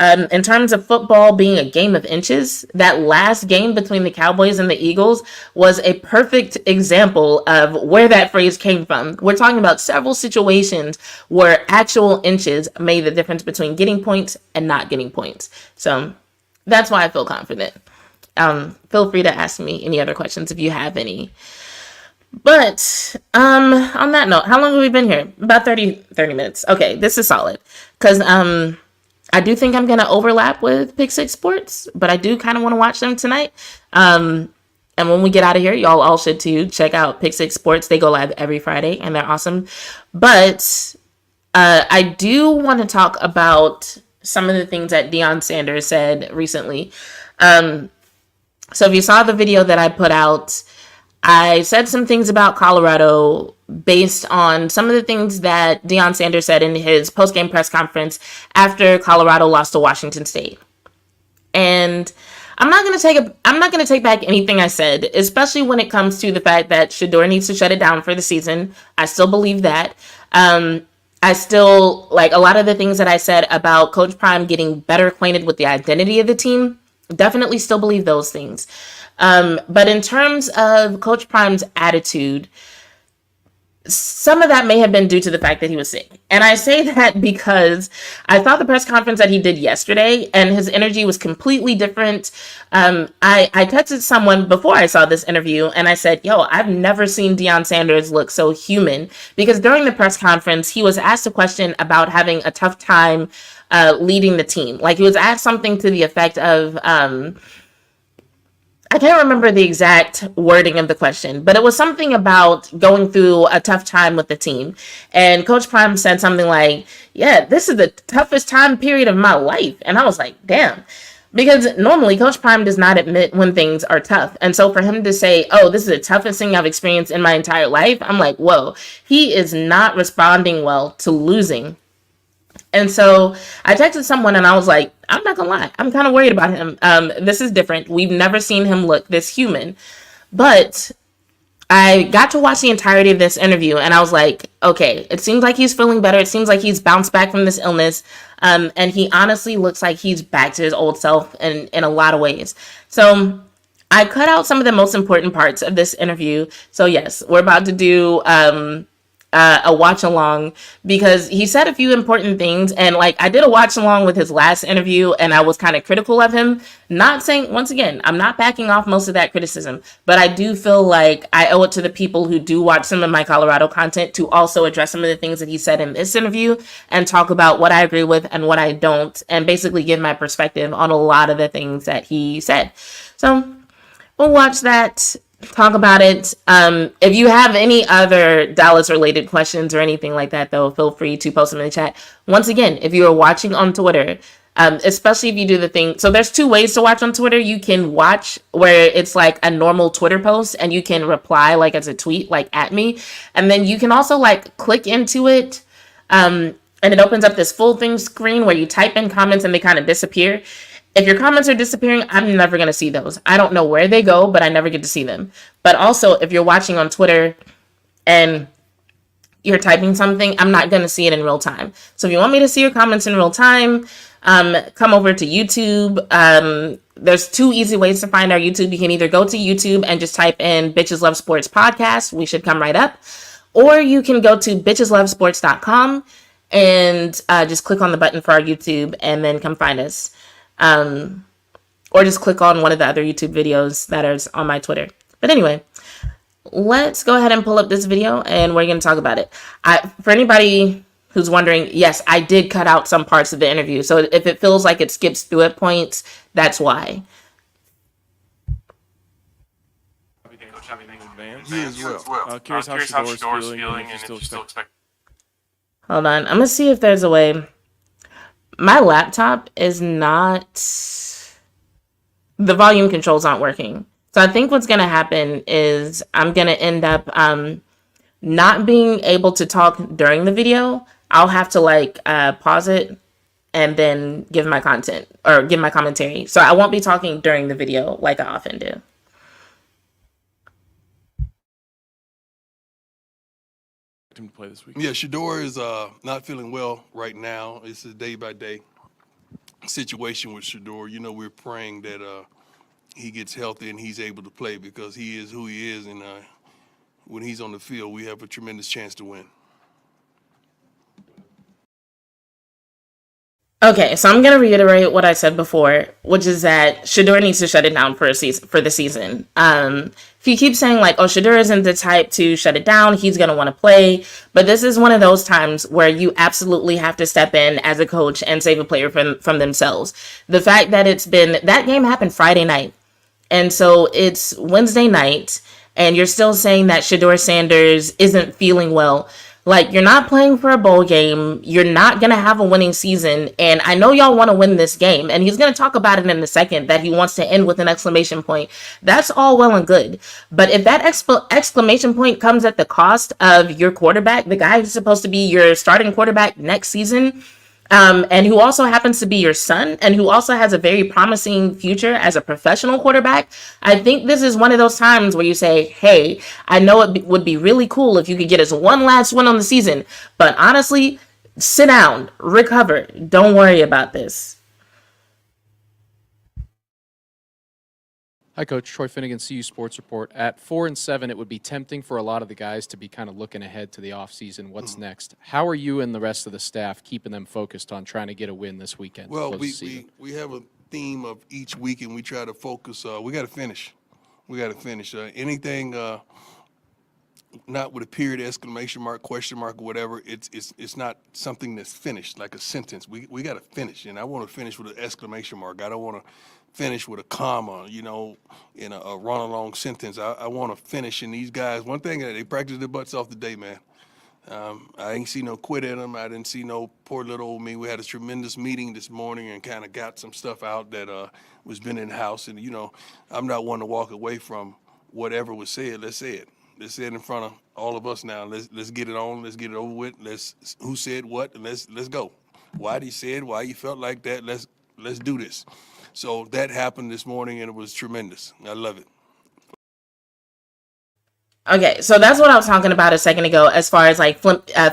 In terms of football being a game of inches, that last game between the Cowboys and the Eagles was a perfect example of where that phrase came from. We're talking about several situations where actual inches made the difference between getting points and not getting points. So that's why I feel confident. Feel free to ask me any other questions if you have any. But on that note, how long have we been here? About 30 minutes. Okay, this is solid. Because I do think I'm going to overlap with Pick Six Sports, but I do kind of want to watch them tonight. And when we get out of here, y'all all should too. Check out Pick Six Sports. They go live every Friday, and they're awesome. But I do want to talk about some of the things that Deion Sanders said recently. So if you saw the video that I put out, I said some things about Colorado based on some of the things that Deion Sanders said in his post-game press conference after Colorado lost to Washington State. And I'm not going to take back anything I said, especially when it comes to the fact that Shedeur needs to shut it down for the season. I still believe that. I still like a lot of the things that I said about Coach Prime getting better acquainted with the identity of the team. Definitely still believe those things. But in terms of Coach Prime's attitude, some of that may have been due to the fact that he was sick. And I say that because I thought the press conference that he did yesterday and his energy was completely different. I texted someone before I saw this interview and I said, yo, I've never seen Deion Sanders look so human, because during the press conference, he was asked a question about having a tough time leading the team. Like, he was asked something to the effect of, I can't remember the exact wording of the question, but it was something about going through a tough time with the team. And Coach Prime said something like, yeah, this is the toughest time period of my life. And I was like, damn. Because normally Coach Prime does not admit when things are tough. And so for him to say, oh, this is the toughest thing I've experienced in my entire life, I'm like, whoa, he is not responding well to losing. And so I texted someone and I was like, I'm not gonna lie, I'm kind of worried about him. This is different. We've never seen him look this human. But I got to watch the entirety of this interview and I was like, okay, it seems like he's feeling better. It seems like he's bounced back from this illness. And he honestly looks like he's back to his old self in a lot of ways. So I cut out some of the most important parts of this interview. So yes, we're about to do a watch along, because he said a few important things. And like, I did a watch along with his last interview and I was kind of critical of him. Not saying, once again, I'm not backing off most of that criticism, but I do feel like I owe it to the people who do watch some of my Colorado content to also address some of the things that he said in this interview and talk about what I agree with and what I don't, and basically give my perspective on a lot of the things that he said. So we'll watch that, talk about it. If you have any other Dallas related questions or anything like that, though, feel free to post them in the chat. Once again, if you are watching on Twitter, especially if you do the thing. So there's two ways to watch on Twitter. You can watch where it's like a normal Twitter post and you can reply like as a tweet, like at me. And then you can also like click into it. And it opens up this full thing screen where you type in comments and they kind of disappear. If your comments are disappearing, I'm never going to see those. I don't know where they go, but I never get to see them. But also, if you're watching on Twitter and you're typing something, I'm not going to see it in real time. So if you want me to see your comments in real time, come over to YouTube. There's two easy ways to find our YouTube. You can either go to YouTube and just type in Bitches Love Sports Podcast. We should come right up. Or you can go to bitcheslovesports.com and just click on the button for our YouTube and then come find us. Or just click on one of the other YouTube videos that is on my Twitter. But anyway, let's go ahead and pull up this video and we're going to talk about it. For anybody who's wondering, yes, I did cut out some parts of the interview. So if it feels like it skips through at points, that's why. You as well. Curious how Shador's feeling and if you still expect. Hold on. I'm going to see if there's a way. My laptop is not, the volume controls aren't working. So I think what's going to happen is I'm going to end up not being able to talk during the video. I'll have to like pause it and then give my content or give my commentary. So I won't be talking during the video like I often do. To play this week. Yeah, Shador is not feeling well right now. It's a day-by-day situation with Shador. You know, we're praying that he gets healthy and he's able to play, because he is who he is, and when he's on the field, we have a tremendous chance to win. Okay, so I'm going to reiterate what I said before, which is that Shador needs to shut it down for the season. If you keep saying like, oh, Shador isn't the type to shut it down, he's going to want to play. But this is one of those times where you absolutely have to step in as a coach and save a player from themselves. The fact that that game happened Friday night. And so it's Wednesday night and you're still saying that Shador Sanders isn't feeling well. Like, you're not playing for a bowl game. You're not going to have a winning season. And I know y'all want to win this game. And he's going to talk about it in a second, that he wants to end with an exclamation point. That's all well and good. But if that exclamation point comes at the cost of your quarterback, the guy who's supposed to be your starting quarterback next season, and who also happens to be your son, and who also has a very promising future as a professional quarterback, I think this is one of those times where you say, hey, I know it would be really cool if you could get us one last win on the season, but honestly, sit down, recover. Don't worry about this. Hi, Coach. Troy Finnegan, CU Sports Report. At 4-7, it would be tempting for a lot of the guys to be kind of looking ahead to the offseason. What's next? How are you and the rest of the staff keeping them focused on trying to get a win this weekend? Well, we have a theme of each week, and we try to focus. We got to finish. We got to finish. Anything not with a period, exclamation mark, question mark, or whatever. It's not something that's finished like a sentence. We got to finish, and I want to finish with an exclamation mark. I don't want to finish with a comma, in a run-along sentence. I want to finish. And these guys, one thing, they practice their butts off today, man. I ain't see no quit in them. I didn't see no poor little old me. We had a tremendous meeting this morning and kind of got some stuff out that was been in the house. And, I'm not one to walk away from whatever was said. Let's say it. Let's say it in front of all of us now. Let's get it on. Let's get it over with. Who said what, and let's go. Why he said, why you felt like that. Let's do this. So that happened this morning, and it was tremendous. I love it. Okay, so that's what I was talking about a second ago as far as like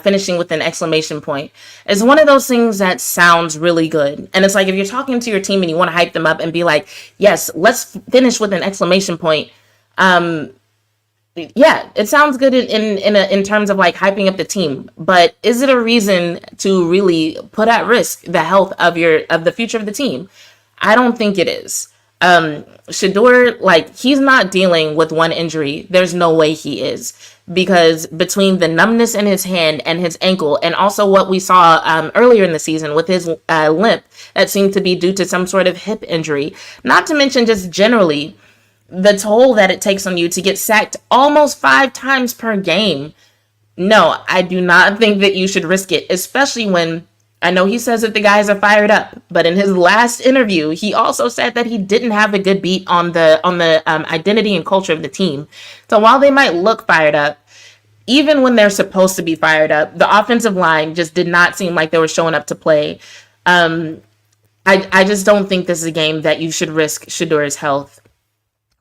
finishing with an exclamation point. It's one of those things that sounds really good. And it's like if you're talking to your team and you want to hype them up and be like, yes, let's finish with an exclamation point. Yeah, it sounds good in terms of like hyping up the team. But is it a reason to really put at risk the health of the future of the team? I don't think it is. Shedeur, like, he's not dealing with one injury. There's no way he is, because between the numbness in his hand and his ankle, and also what we saw earlier in the season with his limp that seemed to be due to some sort of hip injury, not to mention just generally the toll that it takes on you to get sacked almost 5 times per game. No, I do not think that you should risk it, especially when I know he says that the guys are fired up, but in his last interview, he also said that he didn't have a good beat on the identity and culture of the team. So while they might look fired up, even when they're supposed to be fired up, the offensive line just did not seem like they were showing up to play. I just don't think this is a game that you should risk Shedeur's health.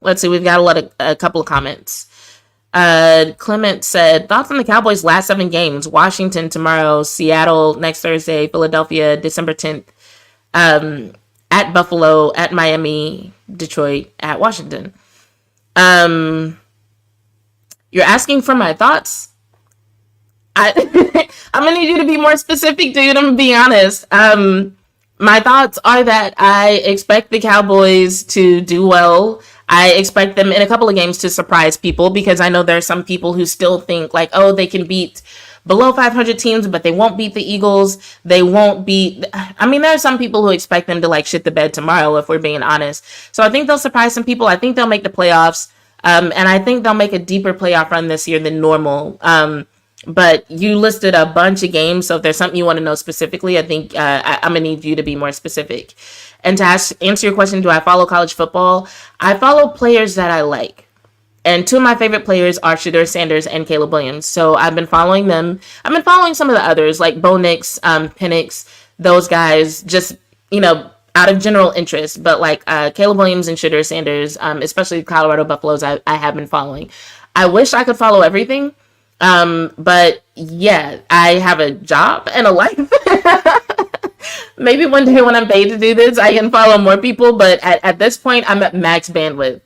Let's see, we've got a couple of comments. Clement said, thoughts on the Cowboys' last 7 games: Washington tomorrow, Seattle next Thursday, Philadelphia December 10th, at Buffalo, at Miami, Detroit, at Washington. You're asking for my thoughts? I'm gonna need you to be more specific, dude. I'm gonna be honest. My thoughts are that I expect the Cowboys to do well. I expect them in a couple of games to surprise people, because I know there are some people who still think like, oh, they can beat below 500 teams, but they won't beat the Eagles. They won't beat. I mean, there are some people who expect them to like shit the bed tomorrow, if we're being honest. So I think they'll surprise some people. I think they'll make the playoffs. And I think they'll make a deeper playoff run this year than normal. But you listed a bunch of games, so if there's something you want to know specifically, I think I'm going to need you to be more specific. And to answer your question, do I follow college football? I follow players that I like. And 2 of my favorite players are Shedeur Sanders and Caleb Williams. So I've been following them. I've been following some of the others, like Bo Nix, Penix, those guys, just, out of general interest. But like Caleb Williams and Shedeur Sanders, especially Colorado Buffaloes, I have been following. I wish I could follow everything. But yeah, I have a job and a life. Maybe one day when I'm paid to do this, I can follow more people. But at this point, I'm at max bandwidth.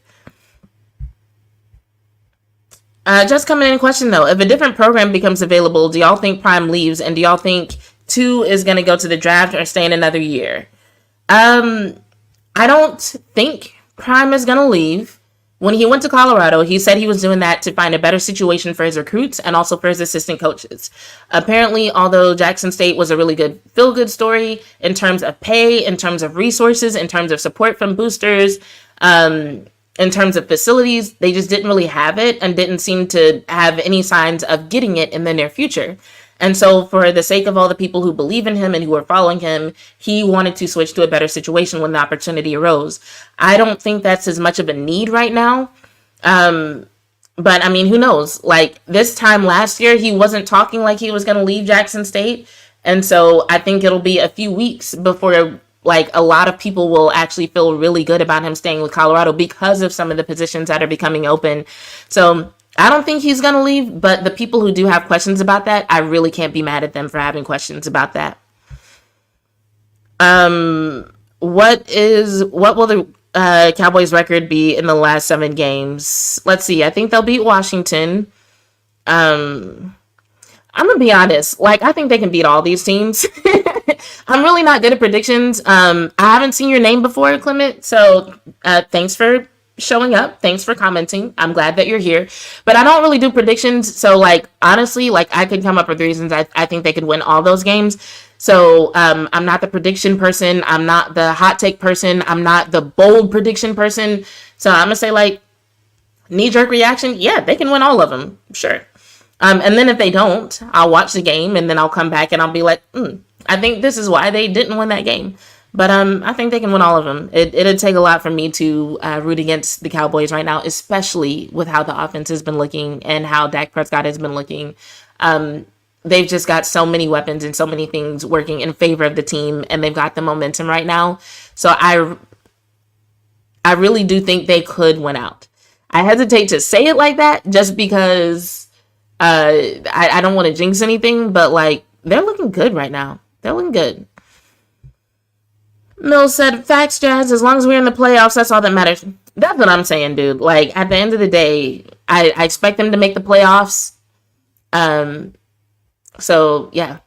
Just coming in question though, if a different program becomes available, do y'all think Prime leaves? And do y'all think 2 is going to go to the draft or stay in another year? I don't think Prime is going to leave. When he went to Colorado, he said he was doing that to find a better situation for his recruits and also for his assistant coaches. Apparently, although Jackson State was a really good feel-good story in terms of pay, in terms of resources, in terms of support from boosters, in terms of facilities, they just didn't really have it and didn't seem to have any signs of getting it in the near future. And so for the sake of all the people who believe in him and who are following him, he wanted to switch to a better situation when the opportunity arose. I don't think that's as much of a need right now. But I mean, who knows? Like this time last year, he wasn't talking like he was going to leave Jackson State. And so I think it'll be a few weeks before like a lot of people will actually feel really good about him staying with Colorado because of some of the positions that are becoming open. So I don't think he's going to leave, but the people who do have questions about that, I really can't be mad at them for having questions about that. What will the Cowboys record be in the last 7 games? Let's see. I think they'll beat Washington. I'm going to be honest. Like, I think they can beat all these teams. I'm really not good at predictions. I haven't seen your name before, Clement. So thanks for showing up. Thanks for commenting. I'm glad that you're here. But I don't really do predictions. So, like, honestly, like, I could come up with reasons I think they could win all those games. So I'm not the prediction person. I'm not the hot take person. I'm not the bold prediction person. So I'm going to say, like, knee-jerk reaction, yeah, they can win all of them. Sure. And then if they don't, I'll watch the game, and then I'll come back and I'll be like, I think this is why they didn't win that game. But I think they can win all of them. It'd take a lot for me to root against the Cowboys right now, especially with how the offense has been looking and how Dak Prescott has been looking. They've just got so many weapons and so many things working in favor of the team, and they've got the momentum right now. So I really do think they could win out. I hesitate to say it like that just because I don't want to jinx anything, but like they're looking good right now. They're looking good. Mills said, facts, Jazz, as long as we're in the playoffs, that's all that matters. That's what I'm saying, dude. Like, at the end of the day, I expect them to make the playoffs. So, yeah.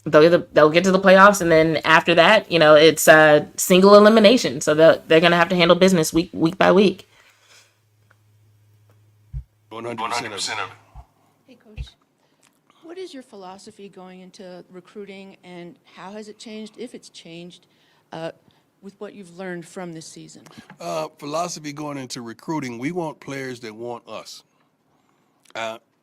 They'll get to the playoffs, and then after that, you know, it's single elimination. So they're going to have to handle business week by week. 100% of it. Hey, Coach. What is your philosophy going into recruiting, and how has it changed, if it's changed, with what you've learned from this season? Philosophy going into recruiting, we want players that want us.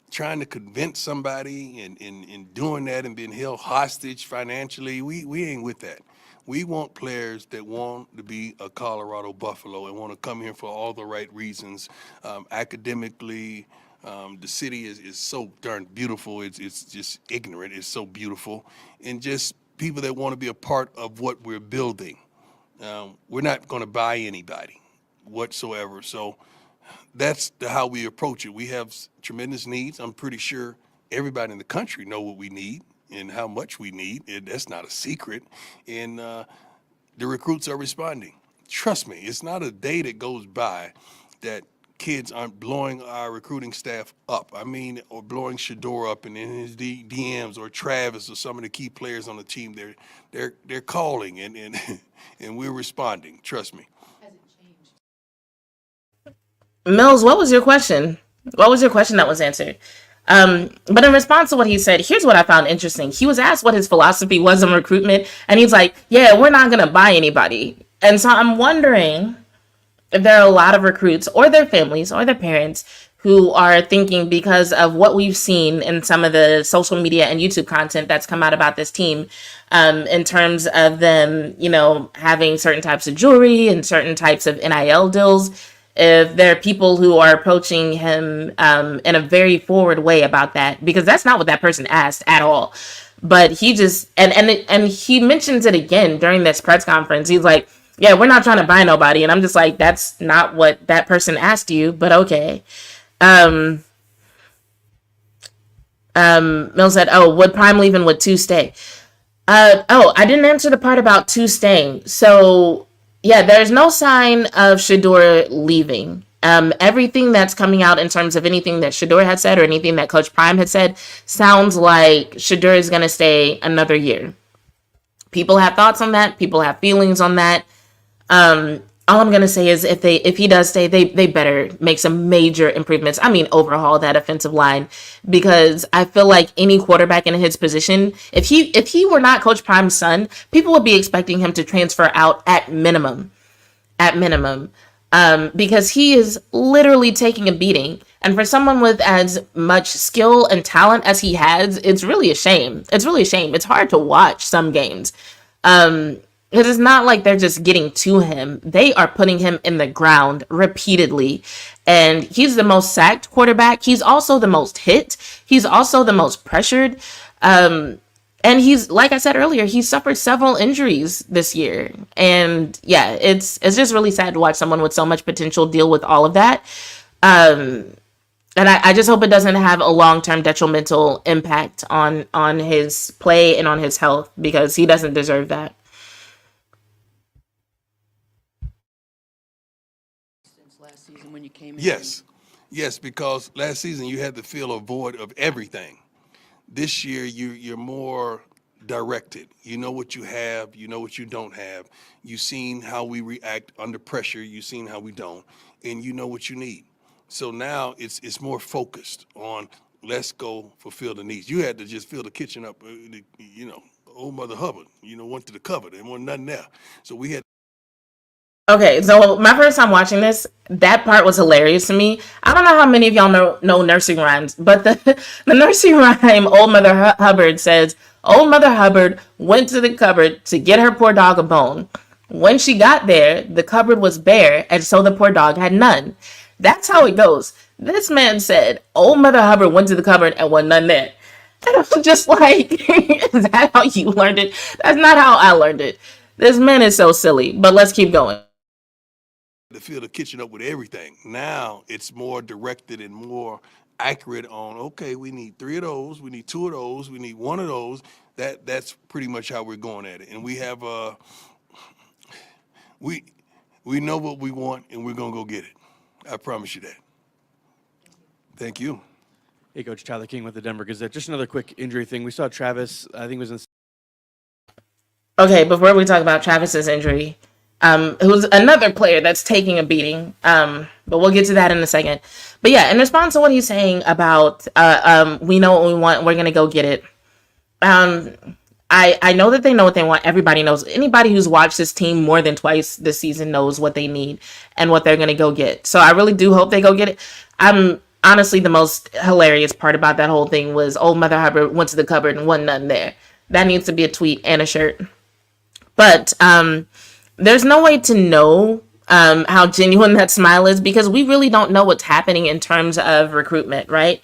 Trying to convince somebody and doing that and being held hostage financially, we ain't with that. We want players that want to be a Colorado Buffalo and want to come here for all the right reasons. Academically, the city is so darn beautiful. It's just ignorant. It's so beautiful. And just people that want to be a part of what we're building. We're not going to buy anybody whatsoever. So that's how we approach it. We have tremendous needs. I'm pretty sure everybody in the country know what we need and how much we need. That's not a secret. And the recruits are responding. Trust me, it's not a day that goes by that kids aren't blowing our recruiting staff up. I mean, or blowing Shador up and in his DMs, or Travis, or some of the key players on the team. They're calling and we're responding. Trust me. Mills, what was your question? What was your question that was answered? But in response to what he said, here's what I found interesting. He was asked what his philosophy was in recruitment, and he's like, yeah, we're not going to buy anybody. And so I'm wondering if there are a lot of recruits or their families or their parents who are thinking, because of what we've seen in some of the social media and YouTube content that's come out about this team, in terms of them, you know, having certain types of jewelry and certain types of NIL deals, if there are people who are approaching him in a very forward way about that, because that's not what that person asked at all. But he just, and he mentions it again during this press conference. He's like, yeah, we're not trying to buy nobody. And I'm just like, that's not what that person asked you, but okay. Mill said, oh, would Prime leave and would 2 stay? I didn't answer the part about 2 staying. So yeah, there's no sign of Shador leaving. Everything that's coming out in terms of anything that Shador had said or anything that Coach Prime had said sounds like Shador is going to stay another year. People have thoughts on that. People have feelings on that. All I'm going to say is if he does stay, they better make some major improvements. I mean, overhaul that offensive line, because I feel like any quarterback in his position, if he were not Coach Prime's son, people would be expecting him to transfer out at minimum, because he is literally taking a beating. And for someone with as much skill and talent as he has, it's really a shame. It's hard to watch some games. It is not like they're just getting to him. They are putting him in the ground repeatedly. And he's the most sacked quarterback. He's also the most hit. He's also the most pressured. And he's, like I said earlier, he suffered several injuries this year. And yeah, it's just really sad to watch someone with so much potential deal with all of that. And I just hope it doesn't have a long-term detrimental impact on his play and on his health, because he doesn't deserve that. Since last season when you came in? Yes, because last season you had to fill a void of everything. This year you're more directed. You know what you have, you know what you don't have. You've seen how we react under pressure, you've seen how we don't, and you know what you need. So now it's more focused on, let's go fulfill the needs. You had to just fill the kitchen up, old Mother Hubbard, went to the cupboard and wasn't nothing there. So we had. Okay, so my first time watching this, that part was hilarious to me. I don't know how many of y'all know nursery rhymes, but the nursery rhyme Old Mother Hubbard says, Old Mother Hubbard went to the cupboard to get her poor dog a bone. When she got there, the cupboard was bare, and so the poor dog had none. That's how it goes. This man said, Old Mother Hubbard went to the cupboard and was none there. And I'm just like, is that how you learned it? That's not how I learned it. This man is so silly, but let's keep going. To fill the kitchen up with everything. Now it's more directed and more accurate on, okay, we need 3 of those, we need 2 of those, we need 1 of those. That's pretty much how we're going at it. And we have we know what we want and we're gonna go get it. I promise you that. Thank you. Hey, Coach, Tyler King with the Denver Gazette. Just another quick injury thing. We saw Travis, I think it was in. Okay, before we talk about Travis's injury, who's another player that's taking a beating, but we'll get to that in a second. But yeah, in response to what he's saying about we know what we want, we're gonna go get it. I know that they know what they want. Everybody knows. Anybody who's watched this team more than twice this season knows what they need and what they're gonna go get. So I really do hope they go get it. Honestly, the most hilarious part about that whole thing was Old Mother Hubbard went to the cupboard and wasn't nothing there. That needs to be a tweet and a shirt. But there's no way to know how genuine that smile is, because we really don't know what's happening in terms of recruitment, right?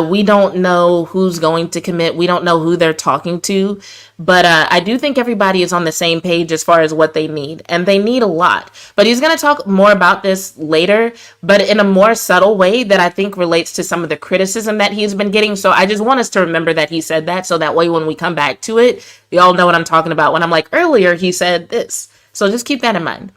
We don't know who's going to commit. We don't know who they're talking to. But I do think everybody is on the same page as far as what they need. And they need a lot. But he's going to talk more about this later, but in a more subtle way that I think relates to some of the criticism that he's been getting. So I just want us to remember that he said that, so that way when we come back to it, you all know what I'm talking about. When I'm like, earlier he said this. So just keep that in mind.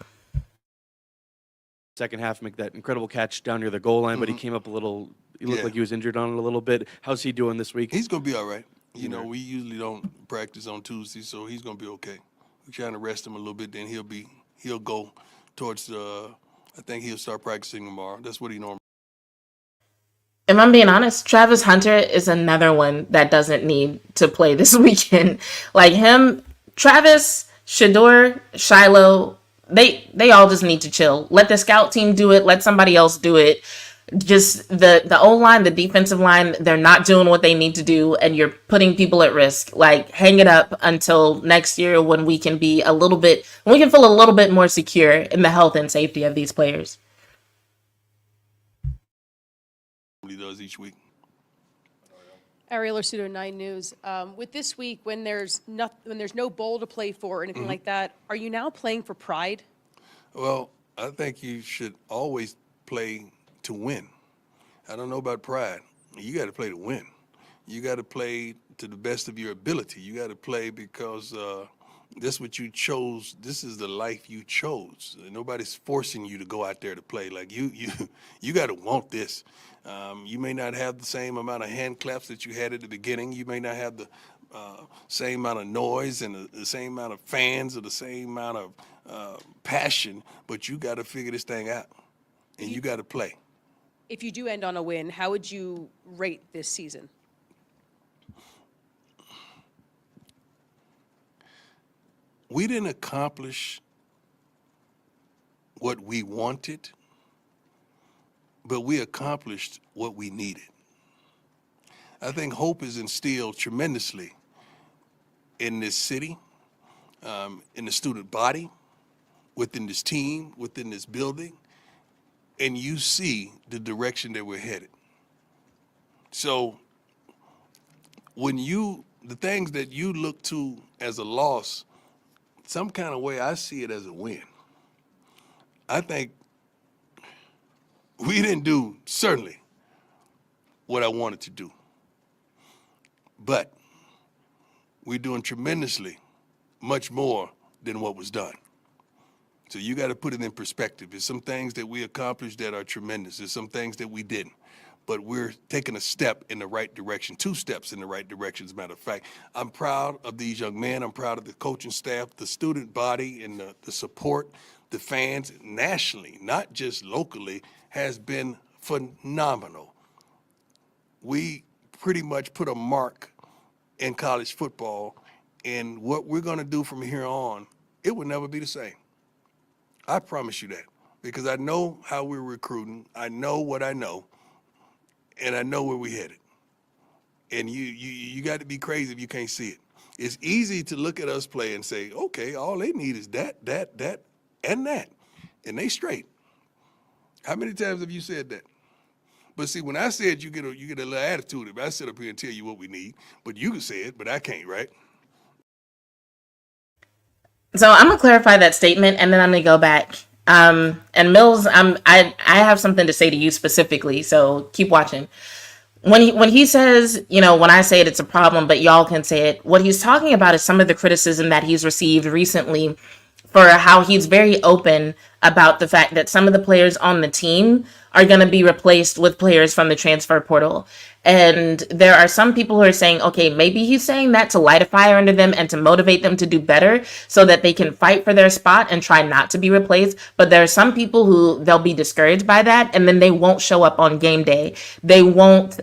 Second half, make that incredible catch down near the goal line, but he came up a little. He looked like he was injured on it a little bit. How's he doing this week? He's gonna be all right. We usually don't practice on Tuesday, so he's gonna be okay. We're trying to rest him a little bit, then he'll go towards I think he'll start practicing tomorrow. That's what he normally. If I'm being honest, Travis Hunter is another one that doesn't need to play this weekend. Like him, Travis, Shador, Shiloh, they all just need to chill. Let the scout team do it. Let somebody else do it. Just the O-line, the defensive line, they're not doing what they need to do, and you're putting people at risk. Like, hang it up until next year when we can feel a little bit more secure in the health and safety of these players. He does each week. Ariel Arsudo, 9 News. With this week, when there's no bowl to play for or anything like that, are you now playing for pride? Well, I think you should always play to win. I don't know about pride. You got to play to win. You got to play to the best of your ability. You got to play because that's what you chose. This is the life you chose. Nobody's forcing you to go out there to play. Like you got to want this. You may not have the same amount of hand claps that you had at the beginning. You may not have the same amount of noise and the same amount of fans or the same amount of passion, but you got to figure this thing out, and you got to play. If you do end on a win, how would you rate this season? We didn't accomplish what we wanted, but we accomplished what we needed. I think hope is instilled tremendously in this city, in the student body, within this team, within this building, and you see the direction that we're headed. So when the things that you look to as a loss, some kind of way I see it as a win. I think we didn't do, certainly, what I wanted to do. But we're doing tremendously much more than what was done. So you got to put it in perspective. There's some things that we accomplished that are tremendous. There's some things that we didn't. But we're taking a step in the right direction, 2 steps in the right direction, as a matter of fact. I'm proud of these young men. I'm proud of the coaching staff, the student body, and the support, the fans nationally, not just locally, has been phenomenal. We pretty much put a mark in college football, and what we're going to do from here on, it will never be the same. I promise you that, because I know how we're recruiting. I know what I know. And I know where we're headed. And you got to be crazy if you can't see it. It's easy to look at us play and say, okay, all they need is that, and that. And they straight. How many times have you said that? But see, when I said you get a little attitude, if I sit up here and tell you what we need, but you can say it, but I can't, right? So I'm gonna clarify that statement, and then I'm gonna go back. And Mills, I have something to say to you specifically, so keep watching. When he says, when I say it, it's a problem, but y'all can say it. What he's talking about is some of the criticism that he's received recently for how he's very open about the fact that some of the players on the team are going to be replaced with players from the transfer portal. And there are some people who are saying, okay, maybe he's saying that to light a fire under them and to motivate them to do better so that they can fight for their spot and try not to be replaced. But there are some people who they'll be discouraged by that, and then they won't show up on game day. They won't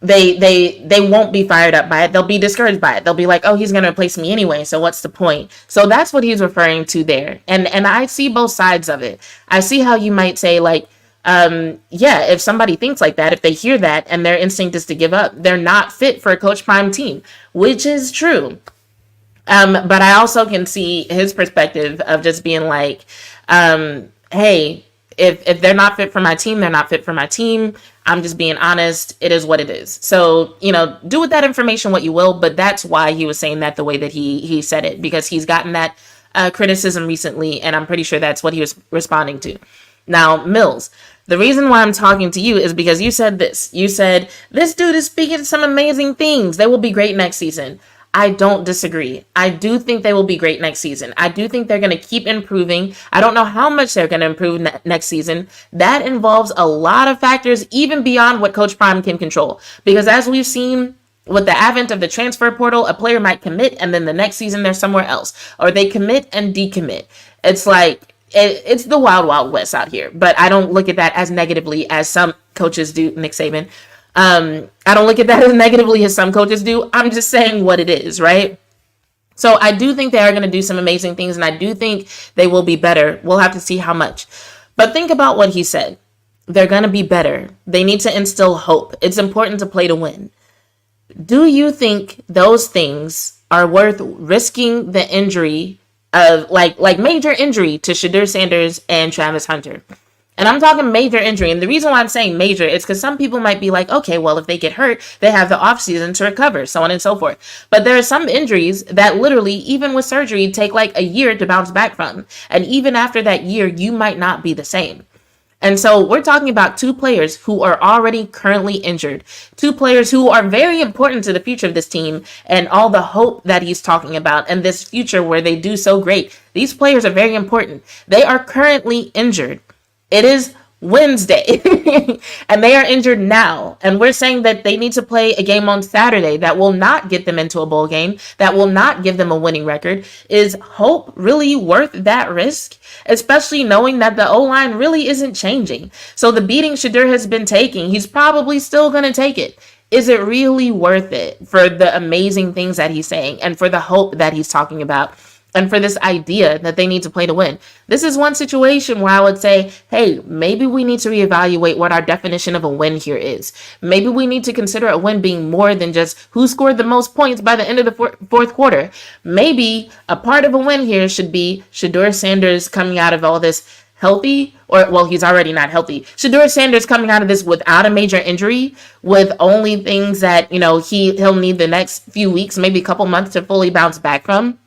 they won't be fired up by it. They'll be discouraged by it. They'll be like, oh, he's going to replace me anyway, so what's the point? So that's what he's referring to there. And I see both sides of it. I see how you might say, like, if somebody thinks like that, if they hear that and their instinct is to give up, they're not fit for a Coach Prime team, which is true. But I also can see his perspective of just being like, hey, if they're not fit for my team, they're not fit for my team. I'm just being honest. It is what it is. So, do with that information what you will, but that's why he was saying that the way that he said it, because he's gotten that criticism recently, and I'm pretty sure that's what he was responding to. Now, Mills, the reason why I'm talking to you is because you said this. You said, this dude is speaking some amazing things. They will be great next season. I don't disagree. I do think they will be great next season. I do think they're going to keep improving. I don't know how much they're going to improve next season. That involves a lot of factors, even beyond what Coach Prime can control. Because as we've seen with the advent of the transfer portal, a player might commit and then the next season they're somewhere else. Or they commit and decommit. It's like, it's the wild, wild west out here. But I don't look at that as negatively as some coaches do, Nick Saban. I don't look at that as negatively as some coaches do. I'm just saying what it is, right? So I do think they are going to do some amazing things, and I do think they will be better. We'll have to see how much. But think about what he said. They're going to be better. They need to instill hope. It's important to play to win. Do you think those things are worth risking the injury of like major injury to Shedeur Sanders and Travis Hunter? And I'm talking major injury. And the reason why I'm saying major is because some people might be like, okay, well, if they get hurt, they have the offseason to recover, so on and so forth. But there are some injuries that literally, even with surgery, take like a year to bounce back from. And even after that year, you might not be the same. And so we're talking about 2 players who are already currently injured. 2 players who are very important to the future of this team and all the hope that he's talking about and this future where they do so great. These players are very important. They are currently injured. It is Wednesday and they are injured now. And we're saying that they need to play a game on Saturday that will not get them into a bowl game, that will not give them a winning record. Is hope really worth that risk? Especially knowing that the O-line really isn't changing. So the beating Shedeur has been taking, he's probably still going to take it. Is it really worth it for the amazing things that he's saying and for the hope that he's talking about? And for this idea that they need to play to win. This is one situation where I would say, hey, maybe we need to reevaluate what our definition of a win here is. Maybe we need to consider a win being more than just who scored the most points by the end of the fourth quarter. Maybe a part of a win here should be Shedeur Sanders coming out of all this healthy, or, well, he's already not healthy. Shedeur Sanders coming out of this without a major injury, with only things that, he'll need the next few weeks, maybe a couple months to fully bounce back from.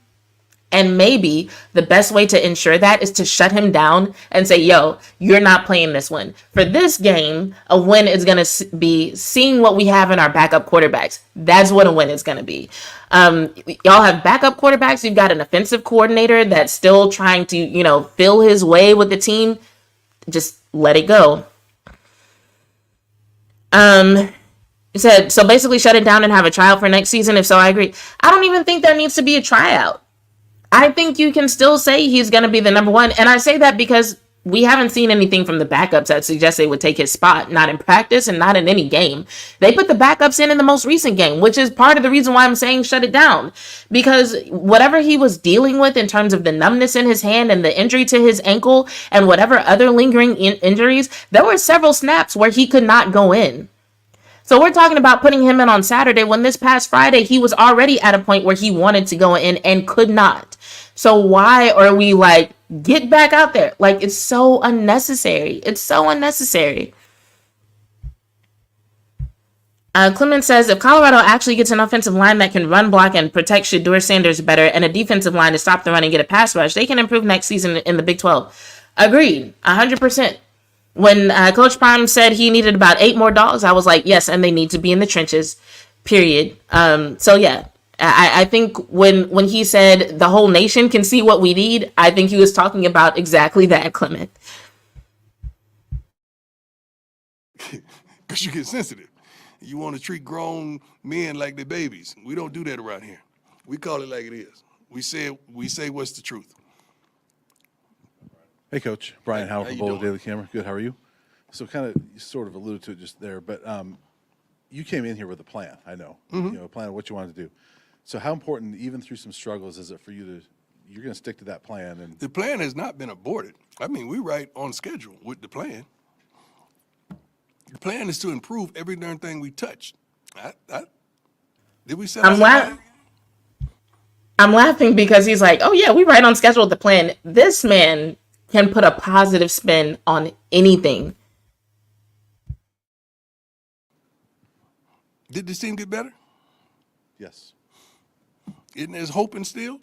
And maybe the best way to ensure that is to shut him down and say, yo, you're not playing this one. For this game, a win is going to be seeing what we have in our backup quarterbacks. That's what a win is going to be. Y'all have backup quarterbacks. You've got an offensive coordinator that's still trying to, fill his way with the team. Just let it go. It said, so basically shut it down and have a tryout for next season. If so, I agree. I don't even think there needs to be a tryout. I think you can still say he's going to be the number one. And I say that because we haven't seen anything from the backups that suggests they would take his spot, not in practice and not in any game. They put the backups in the most recent game, which is part of the reason why I'm saying shut it down. Because whatever he was dealing with in terms of the numbness in his hand and the injury to his ankle and whatever other lingering injuries, there were several snaps where he could not go in. So we're talking about putting him in on Saturday when this past Friday, he was already at a point where he wanted to go in and could not. So why are we like, get back out there? Like, it's so unnecessary. It's so unnecessary. Clement says, if Colorado actually gets an offensive line that can run, block, and protect Shedeur Sanders better, and a defensive line to stop the run and get a pass rush, they can improve next season in the Big 12. Agreed. 100%. When Coach Prime said he needed about 8 more dogs, I was like, yes, and they need to be in the trenches, period. So, yeah, I think when he said the whole nation can see what we need, I think he was talking about exactly that, Clement. Because you get sensitive. You want to treat grown men like they're babies. We don't do that around here. We call it like it is. We say what's the truth. Hey, Coach. Brian Howard How from you Boulder doing? Daily Camera. Good, how are you? So kind of, you sort of alluded to it just there, but you came in here with a plan, I know. A plan of what you wanted to do. So how important, even through some struggles, is it for you you're going to stick to that plan? And The plan has not been aborted. I mean, we right on schedule with the plan. The plan is to improve every darn thing we touch. Did we say I'm laughing because he's like, oh, yeah, we right on schedule with the plan. This man can put a positive spin on anything. Did this team get better? yes. Isn't there hope and still?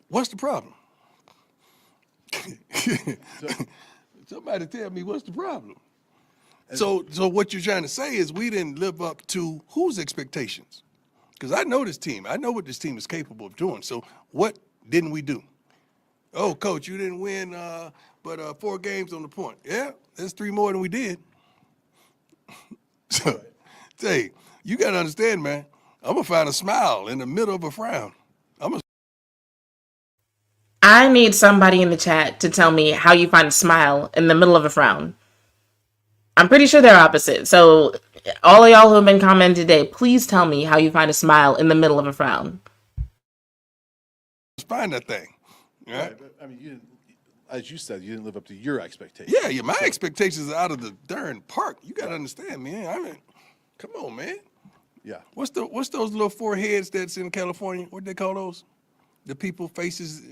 What's the problem? Somebody tell me what's the problem. So what you're trying to say is we didn't live up to whose expectations? Because I know this team. I know what this team is capable of doing. So what didn't we do? Oh, Coach, you didn't win but 4 games on the point. Yeah, that's 3 more than we did. So, say, you got to understand, man, I'm going to find a smile in the middle of a frown. I need somebody in the chat to tell me how you find a smile in the middle of a frown. I'm pretty sure they're opposite. So all of y'all who have been commenting today, please tell me how you find a smile in the middle of a frown. Find that thing. Right? But, I mean, you didn't, as you said, you didn't live up to your expectations. Yeah, my expectations are out of the darn park. You got to understand, man. I mean, come on, man. Yeah. What's those little 4 heads that's in California? What they call those? The people faces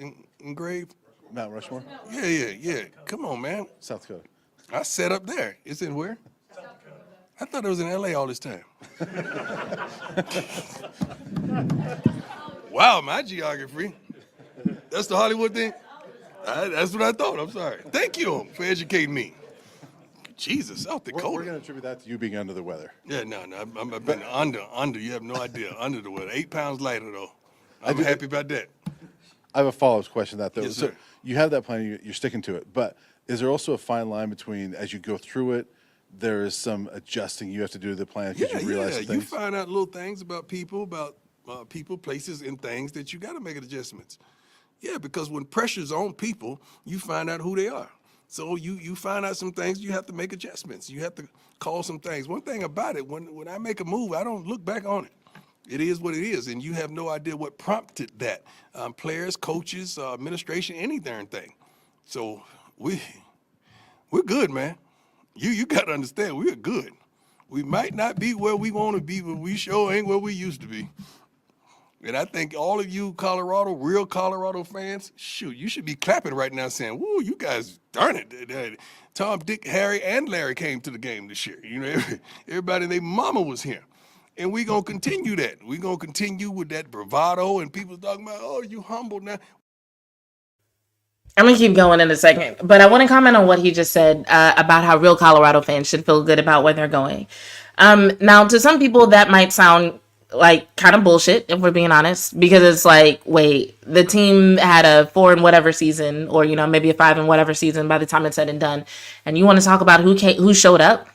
engraved? Mount Rushmore? Yeah. Come on, man. South Dakota. I set up there. It's in where? South Dakota. I thought it was in LA all this time. Wow, my geography. That's the Hollywood thing? That's what I thought. I'm sorry. Thank you for educating me. Jesus, South Dakota. We're going to attribute that to you being under the weather. Yeah, no. I've been under. You have no idea. Under the weather. 8 pounds lighter, though. I'm happy about that. I have a follow-up question to that, though. Yes, so sir. you have that plan, you're sticking to it, but is there also a fine line between, as you go through it, there is some adjusting you have to do to the plan because you realize some You things? find out little things about people, places, and things that you got to make adjustments. Yeah, because when pressure's on people, you find out who they are. So you find out some things, you have to make adjustments. You have to call some things. One thing about it, when I make a move, I don't look back on it. It is what it is, and you have no idea what prompted that. Players, coaches, administration, any darn thing. So we're good, man. You got to understand, we're good. We might not be where we want to be, but we sure ain't where we used to be. And I think all of you real Colorado fans, shoot, you should be clapping right now saying, woo, you guys, darn it. Tom, Dick, Harry, and Larry came to the game this year. You know, everybody, their mama was here. And we're going to continue that. We're going to continue with that bravado, and people talking about, oh, you humble now. I'm going to keep going in a second, but I want to comment on what he just said about how real Colorado fans should feel good about where they're going. Now, to some people, that might sound like kind of bullshit, if we're being honest, because it's like, wait, the team had a 4 and whatever season, or, maybe a 5 and whatever season by the time it's said and done. And you want to talk about who showed up?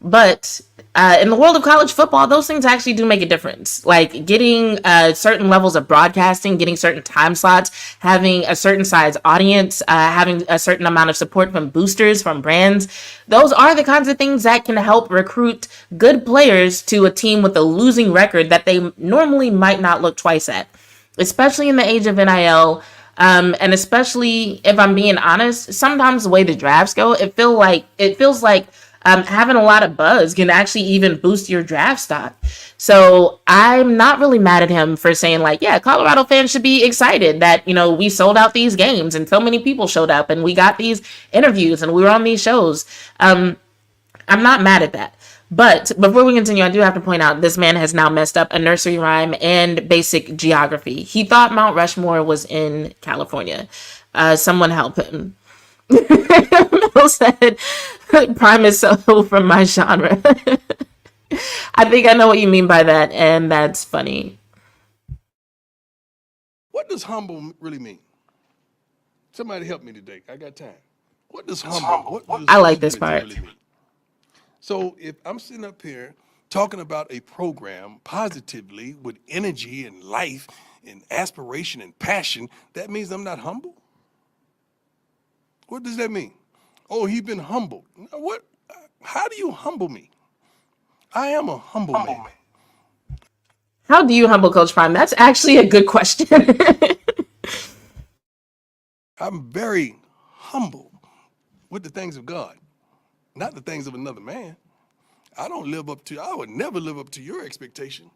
But in the world of college football, those things actually do make a difference. Like getting certain levels of broadcasting, getting certain time slots, having a certain size audience, having a certain amount of support from boosters, from brands. Those are the kinds of things that can help recruit good players to a team with a losing record that they normally might not look twice at, especially in the age of NIL. And especially if I'm being honest, sometimes the way the drafts go, it feels like having a lot of buzz can actually even boost your draft stock. So I'm not really mad at him for saying like, yeah, Colorado fans should be excited that, we sold out these games and so many people showed up and we got these interviews and we were on these shows. I'm not mad at that. But before we continue, I do have to point out this man has now messed up a nursery rhyme and basic geography. He thought Mount Rushmore was in California. Someone help him. Mel said, Prime is so from my genre. I think I know what you mean by that, and that's funny. What does humble really mean? Somebody help me today. I got time. What does humble? I like this part. Really mean? So if I'm sitting up here talking about a program positively with energy and life and aspiration and passion, that means I'm not humble? What does that mean? Oh, he's been humbled. What? How do you humble me? I am a humble man. How do you humble Coach Prime? That's actually a good question. I'm very humble with the things of God, not the things of another man. I would never live up to your expectation,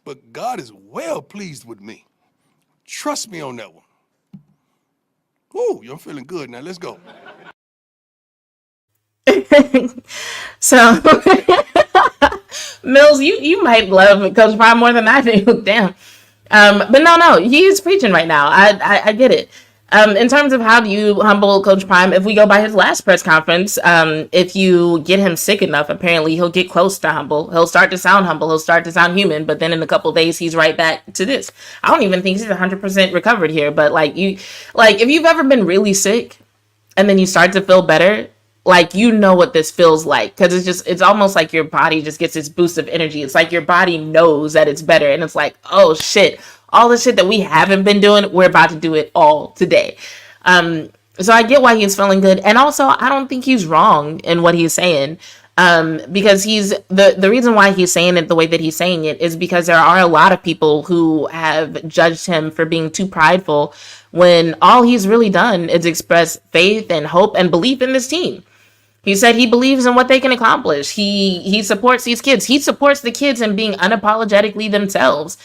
but God is well pleased with me. Trust me on that one. Ooh, you're feeling good now. Let's go. So, Mills, you might love Coach Prime more than I do. Damn. But no, he is preaching right now. I get it. In terms of how do you humble Coach Prime, if we go by his last press conference, if you get him sick enough, apparently he'll get close to humble. He'll start to sound humble. He'll start to sound human. But then in a couple of days, he's right back to this. I don't even think he's 100% recovered here. But if you've ever been really sick and then you start to feel better, what this feels like, because it's almost like your body just gets this boost of energy. It's like your body knows that it's better. And it's like, oh shit, all the shit that we haven't been doing, we're about to do it all today. So I get why he's feeling good. And also, I don't think he's wrong in what he's saying. Because he's the reason why he's saying it the way that he's saying it is because there are a lot of people who have judged him for being too prideful when all he's really done is express faith and hope and belief in this team. He said he believes in what they can accomplish. He supports these kids. He supports the kids in being unapologetically themselves.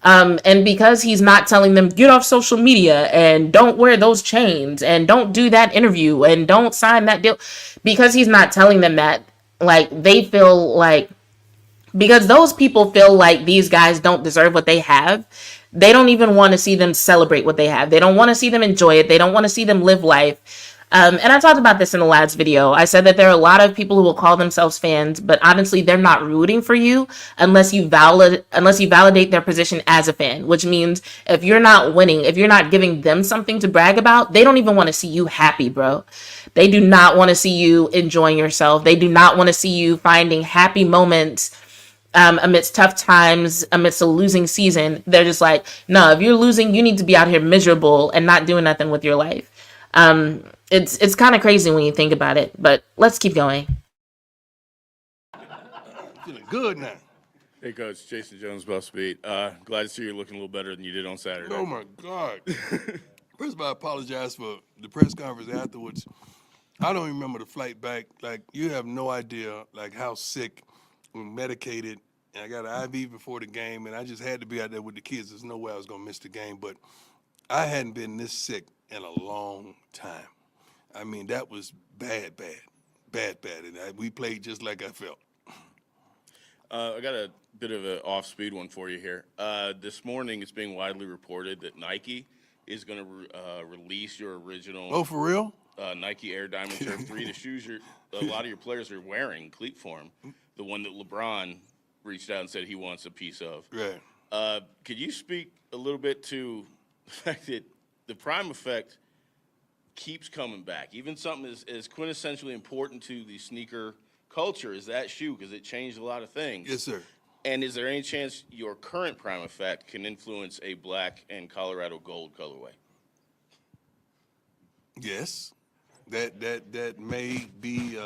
And because he's not telling them, get off social media and don't wear those chains and don't do that interview and don't sign that deal, because he's not telling them that, they feel like, because those people feel like these guys don't deserve what they have, they don't even want to see them celebrate what they have. They don't want to see them enjoy it. They don't want to see them live life. And I talked about this in the last video. I said that there are a lot of people who will call themselves fans, but honestly, they're not rooting for you unless you validate their position as a fan, which means if you're not winning, if you're not giving them something to brag about, they don't even want to see you happy, bro. They do not want to see you enjoying yourself. They do not want to see you finding happy moments amidst tough times, amidst a losing season. They're just like, no, if you're losing, you need to be out here miserable and not doing nothing with your life. It's kind of crazy when you think about it, but let's keep going. Feeling good now. Hey, Coach. Jason Jones, Bell Speed. Glad to see you're looking a little better than you did on Saturday. Oh, my God. First of all, I apologize for the press conference afterwards. I don't remember the flight back. You have no idea, how sick and medicated. And I got an IV before the game, and I just had to be out there with the kids. There's no way I was going to miss the game. But I hadn't been this sick in a long time. I mean, that was bad. And we played just like I felt. I got a bit of an off-speed one for you here. This morning, it's being widely reported that Nike is going to release your original. Oh, for real? Nike Air Diamond Turf 3, the shoes a lot of your players are wearing, cleat form, the one that LeBron reached out and said he wants a piece of. Right. Could you speak a little bit to the fact that the Prime effect keeps coming back? Even something as quintessentially important to the sneaker culture as that shoe, because it changed a lot of things. Yes, sir. And is there any chance your current Prime effect can influence a black and Colorado gold colorway? Yes. That may be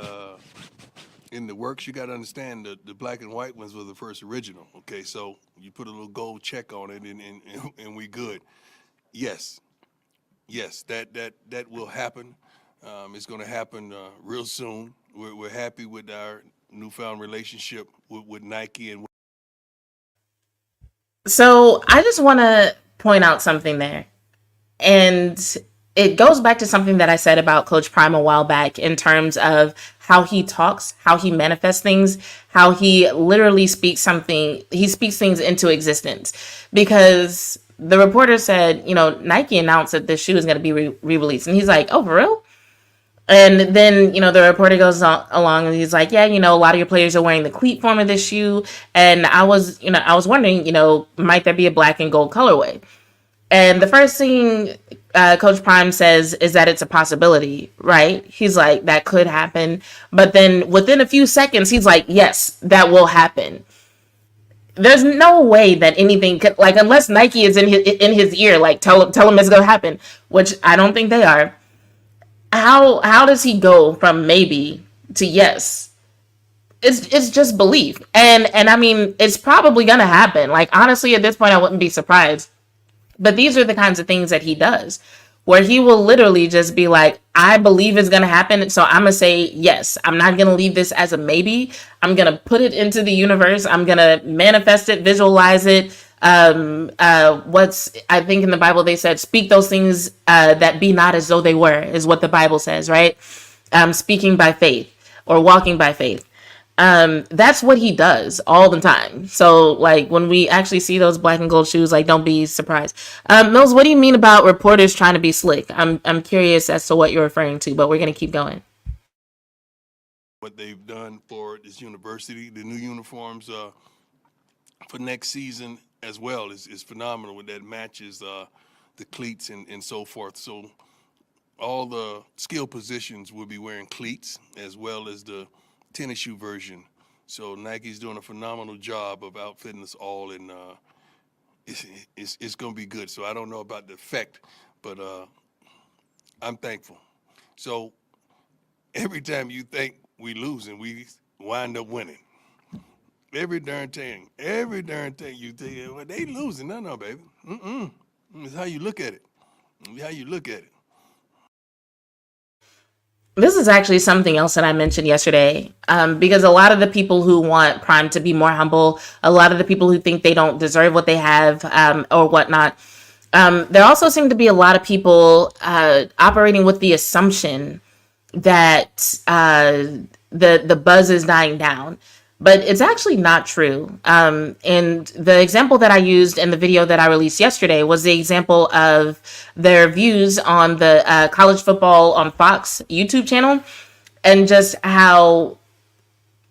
in the works. You got to understand the black and white ones were the first original. Okay, so you put a little gold check on it, and we good. Yes, that will happen. It's going to happen real soon. We're happy with our newfound relationship with Nike and. So I just want to point out something there. And it goes back to something that I said about Coach Prime a while back in terms of how he talks, how he manifests things, how he literally speaks things into existence. Because the reporter said, Nike announced that this shoe is going to be re-released. And he's like, oh, for real? And then, the reporter goes along and he's like, yeah, a lot of your players are wearing the cleat form of this shoe. And I was wondering, might there be a black and gold colorway? And the first thing Coach Prime says is that it's a possibility, right? He's like, that could happen. But then within a few seconds, he's like, yes, that will happen. There's no way that anything could, unless Nike is in his ear, tell him it's going to happen, which I don't think they are. How does he go from maybe to yes? It's just belief. And I mean, it's probably going to happen. Honestly, at this point, I wouldn't be surprised. But these are the kinds of things that he does, where he will literally just be like, I believe it's going to happen. So I'm going to say yes. I'm not going to leave this as a maybe. I'm going to put it into the universe. I'm going to manifest it, visualize it. I think in the Bible, they said, speak those things that be not as though they were, is what the Bible says, right? Speaking by faith or walking by faith. That's what he does all the time. So when we actually see those black and gold shoes, don't be surprised. Mills, what do you mean about reporters trying to be slick? I'm curious as to what you're referring to, but we're going to keep going. What they've done for this university, the new uniforms for next season as well is phenomenal. That matches the cleats and so forth. So all the skill positions will be wearing cleats as well as the tennis shoe version. So Nike's doing a phenomenal job of outfitting us all, and it's going to be good. So I don't know about the effect, but I'm thankful. So every time you think we losing, we wind up winning. Every darn thing you think, well, they losing. No, baby. It's how you look at it. This is actually something else that I mentioned yesterday, because a lot of the people who want Prime to be more humble, a lot of the people who think they don't deserve what they have or whatnot, there also seem to be a lot of people operating with the assumption that the buzz is dying down. But it's actually not true. And the example that I used in the video that I released yesterday was the example of their views on the college football on Fox YouTube channel, and just how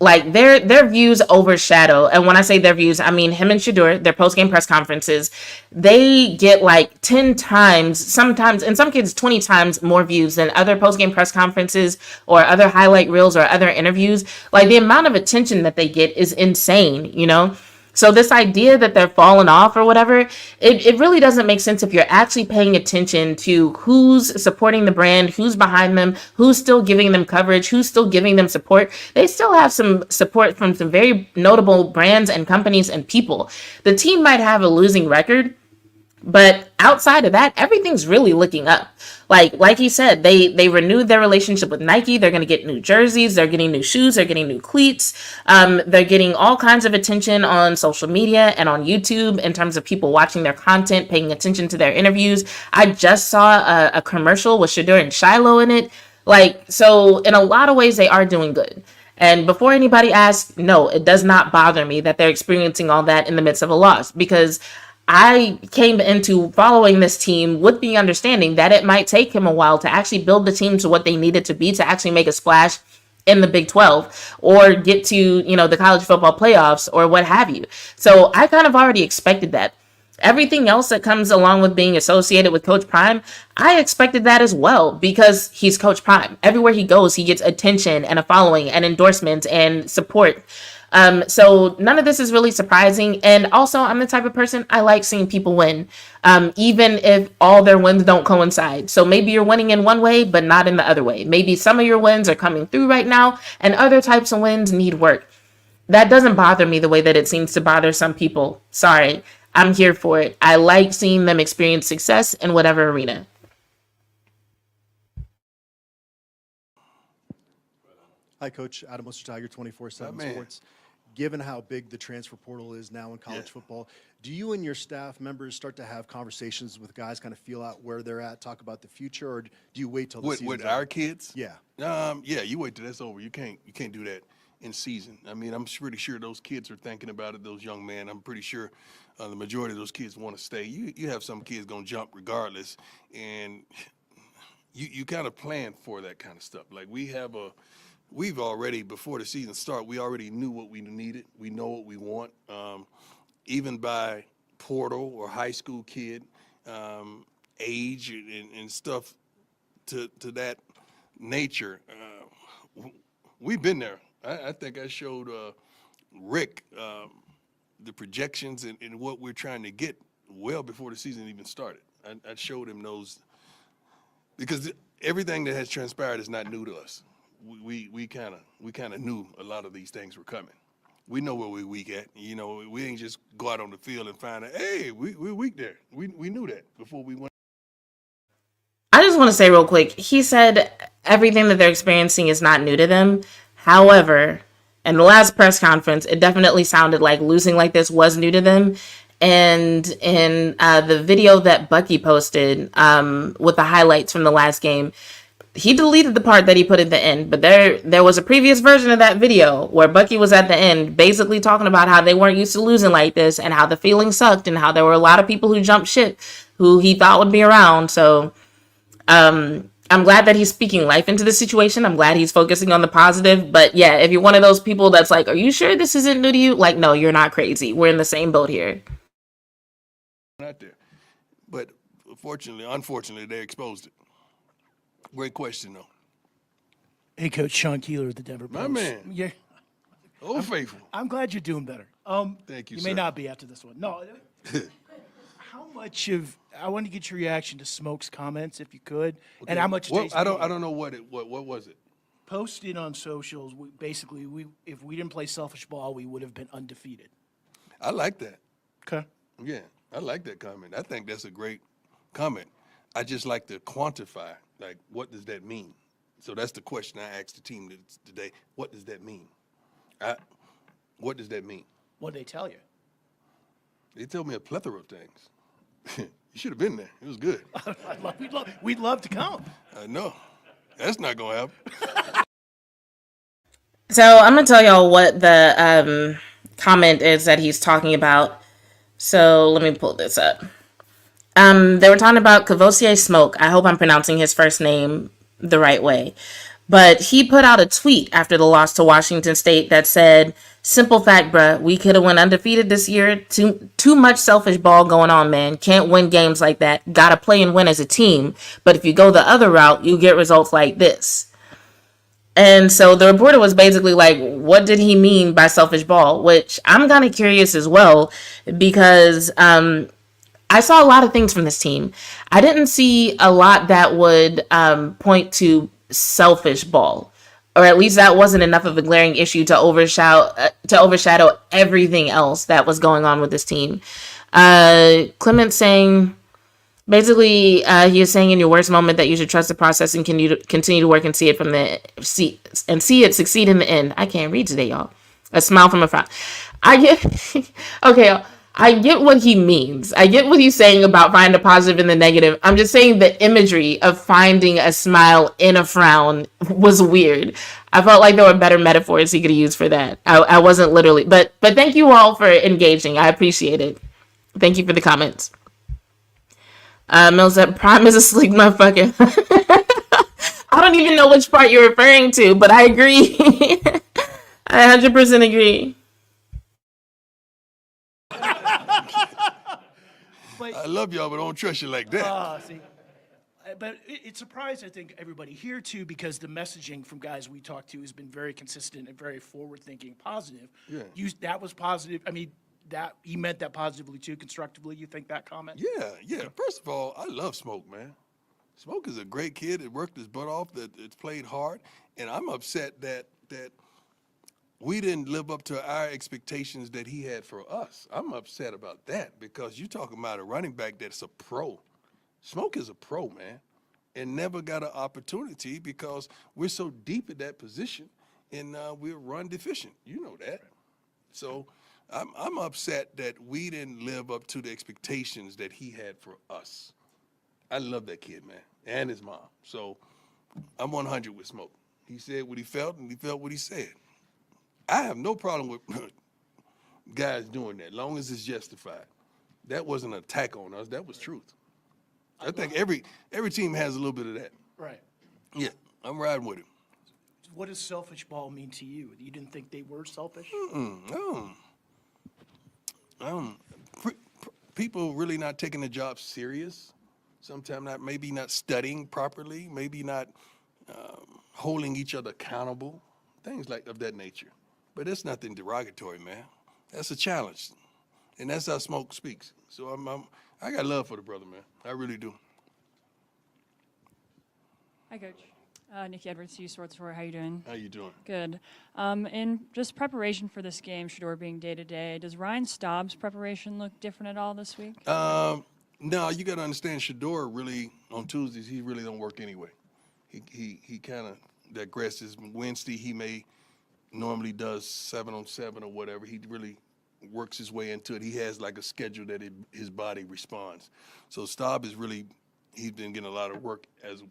their views overshadow. And when I say their views, I mean him and Shador, their post-game press conferences, they get 10 times, sometimes in some cases 20 times more views than other post-game press conferences or other highlight reels or other interviews. The amount of attention that they get is insane, So this idea that they're falling off or whatever, it really doesn't make sense if you're actually paying attention to who's supporting the brand, who's behind them, who's still giving them coverage, who's still giving them support. They still have some support from some very notable brands and companies and people. The team might have a losing record, but outside of that, everything's really looking up. Like he said, they renewed their relationship with Nike. They're going to get new jerseys. They're getting new shoes. They're getting new cleats. They're getting all kinds of attention on social media and on YouTube in terms of people watching their content, paying attention to their interviews. I just saw a commercial with Shador and Shiloh in it. So in a lot of ways, they are doing good. And before anybody asks, no, it does not bother me that they're experiencing all that in the midst of a loss, because I came into following this team with the understanding that it might take him a while to actually build the team to what they needed to be to actually make a splash in the Big 12 or get to, the college football playoffs or what have you. So I kind of already expected that. Everything else that comes along with being associated with Coach Prime, I expected that as well, because he's Coach Prime. Everywhere he goes, he gets attention and a following and endorsements and support. So none of this is really surprising. And also, I'm the type of person, I like seeing people win, even if all their wins don't coincide. So maybe you're winning in one way, but not in the other way. Maybe some of your wins are coming through right now and other types of wins need work. That doesn't bother me the way that it seems to bother some people. Sorry, I'm here for it. I like seeing them experience success in whatever arena. Hi, Coach. Adam Tiger, 24/7 man. Sports. Given how big the transfer portal is now in college football, do you and your staff members start to have conversations with guys, kind of feel out where they're at, talk about the future, or do you wait till the season's With over? our kids? Yeah. Yeah, you wait till that's over. You can't do that in season. I mean, I'm pretty sure those kids are thinking about it, those young men. I'm pretty sure the majority of those kids want to stay. You have some kids going to jump regardless, and you kind of plan for that kind of stuff. Like we've already, before the season start, we already knew what we needed. We know what we want. Even by portal or high school kid, age and stuff to that nature, we've been there. I think I showed Rick the projections and what we're trying to get well before the season even started. I showed him those, because everything that has transpired is not new to us. We kind of knew a lot of these things were coming. We know where we're weak at. We ain't just go out on the field and find out, hey, we're weak there. We knew that before we went. I just want to say real quick, he said everything that they're experiencing is not new to them. However, in the last press conference, it definitely sounded like losing like this was new to them. And in the video that Bucky posted with the highlights from the last game, he deleted the part that he put at the end, but there was a previous version of that video where Bucky was at the end basically talking about how they weren't used to losing like this and how the feeling sucked and how there were a lot of people who jumped ship who he thought would be around. So I'm glad that he's speaking life into the situation. I'm glad he's focusing on the positive. But yeah, if you're one of those people that's like, are you sure this isn't new to you? Like, no, you're not crazy. We're in the same boat here. Out there. But unfortunately, they exposed it. Great question, though. Hey, Coach, Sean Keeler of the Denver Post. My man. Yeah, Old Faithful. I'm glad you're doing better. Thank you, You sir. may not be after this one. No. How much I want to get your reaction to Smoke's comments, if you could, and how much. Well, I don't know what was it. Posted on socials. Basically, if we didn't play selfish ball, we would have been undefeated. I like that. Okay. Yeah, I like that comment. I think that's a great comment. I just like to quantify, like, what does that mean? So that's the question I asked the team today. What does that mean? What does that mean? What did they tell you? They told me a plethora of things. You should have been there. It was good. We'd love to come. I know. That's not going to happen. So I'm going to tell y'all what the comment is that he's talking about. So let me pull this up. They were talking about Cavossier Smoke. I hope I'm pronouncing his first name the right way. But he put out a tweet after the loss to Washington State that said, simple fact, bruh, we could have went undefeated this year. Too much selfish ball going on, man. Can't win games like that. Gotta play and win as a team. But if you go the other route, you get results like this. And so the reporter was basically like, what did he mean by selfish ball? Which I'm kind of curious as well, because I saw a lot of things from this team. I didn't see a lot that would point to selfish ball, or at least that wasn't enough of a glaring issue to overshadow everything else that was going on with this team. Clement saying, basically, he is saying in your worst moment that you should trust the process and continue to work and see it succeed in the end. I can't read today, y'all. A smile from a frown. I get what he means. I get what he's saying about finding the positive in the negative. I'm just saying the imagery of finding a smile in a frown was weird. I felt like there were better metaphors he could use for that. I wasn't literally, but thank you all for engaging. I appreciate it. Thank you for the comments. Mills said, Prime is a sleek motherfucker. I don't even know which part you're referring to, but I agree. I 100% agree. I love y'all, but I don't trust you like that. See, but it surprised, I think, everybody here too, because the messaging from guys we talked to has been very consistent and very forward-thinking, positive. Yeah. That was positive. I mean, that he meant that positively too, constructively. You think that comment? Yeah. First of all, I love Smoke, man. Smoke is a great kid. It worked his butt off. That it's played hard, and I'm upset that we didn't live up to our expectations that he had for us. I'm upset about that because you're talking about a running back that's a pro. Smoke is a pro, man, and never got an opportunity because we're so deep at that position and we're run deficient. You know that. So I'm upset that we didn't live up to the expectations that he had for us. I love that kid, man, and his mom. So I'm 100 with Smoke. He said what he felt, and he felt what he said. I have no problem with guys doing that, long as it's justified. That wasn't an attack on us. That was truth. I think every team has a little bit of that. Right. Yeah, I'm riding with him. What does selfish ball mean to you? You didn't think they were selfish? People really not taking the job serious. Sometimes maybe not studying properly, maybe not holding each other accountable, things like of that nature. But it's nothing derogatory, man. That's a challenge, and that's how Smoke speaks. So I got love for the brother, man. I really do. Hi, Coach. Nikki Edwards, U Sports Report. How you doing? How you doing? Good. In just preparation for this game, Shador being day-to-day, does Ryan Staub's preparation look different at all this week? No, you got to understand, Shador really, on Tuesdays, he really don't work anyway. He kind of digresses. Wednesday, he may normally does 7-on-7 or whatever. He really works his way into it. He has like a schedule that his body responds. So Staub is really, he's been getting a lot of work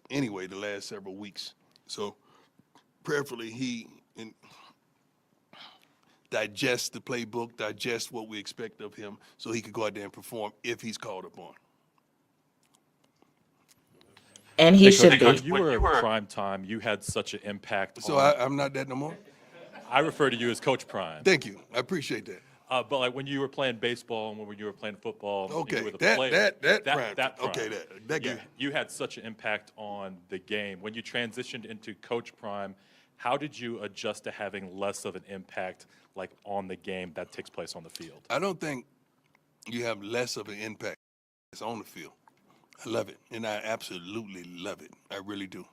anyway the last several weeks. So prayerfully he digests the playbook, digests what we expect of him so he could go out there and perform if he's called upon. And he should be. When you were Prime Time, you had such an impact. So I'm not that no more? I refer to you as Coach Prime. Thank you. I appreciate that. But like when you were playing baseball and when you were playing football, okay, you were the player. That Prime. Okay, that yeah, you had such an impact on the game. When you transitioned into Coach Prime, how did you adjust to having less of an impact like on the game that takes place on the field? I don't think you have less of an impact on the field. I love it, and I absolutely love it. I really do.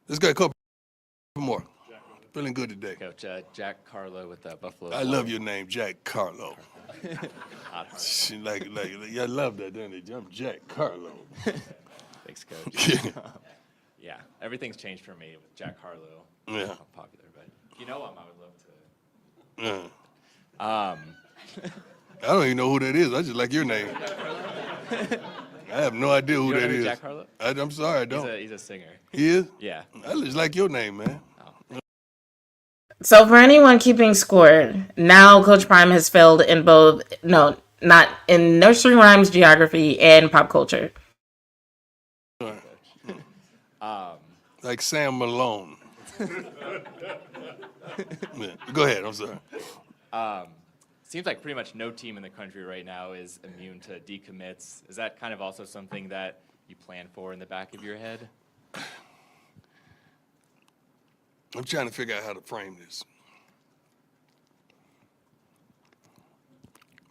Let's go a couple more. Feeling good today. Coach, Jack Carlo with Buffalo. I love your name, Jack Carlo. like, I love that, don't you? I'm Jack Carlo. Thanks, Coach. Yeah, everything's changed for me with Jack Harlow. Yeah. Popular, but if you know him, I would love to. I don't even know who that is. I just like your name. I have no idea who that is. Jack Harlow? I'm sorry, I don't. He's a singer. He is? Yeah. I just like your name, man. So for anyone keeping score, now Coach Prime has failed in not in nursery rhymes, geography, and pop culture. Like Sam Malone. Yeah. Go ahead, I'm sorry. Seems like pretty much no team in the country right now is immune to decommits. Is that kind of also something that you plan for in the back of your head? I'm trying to figure out how to frame this.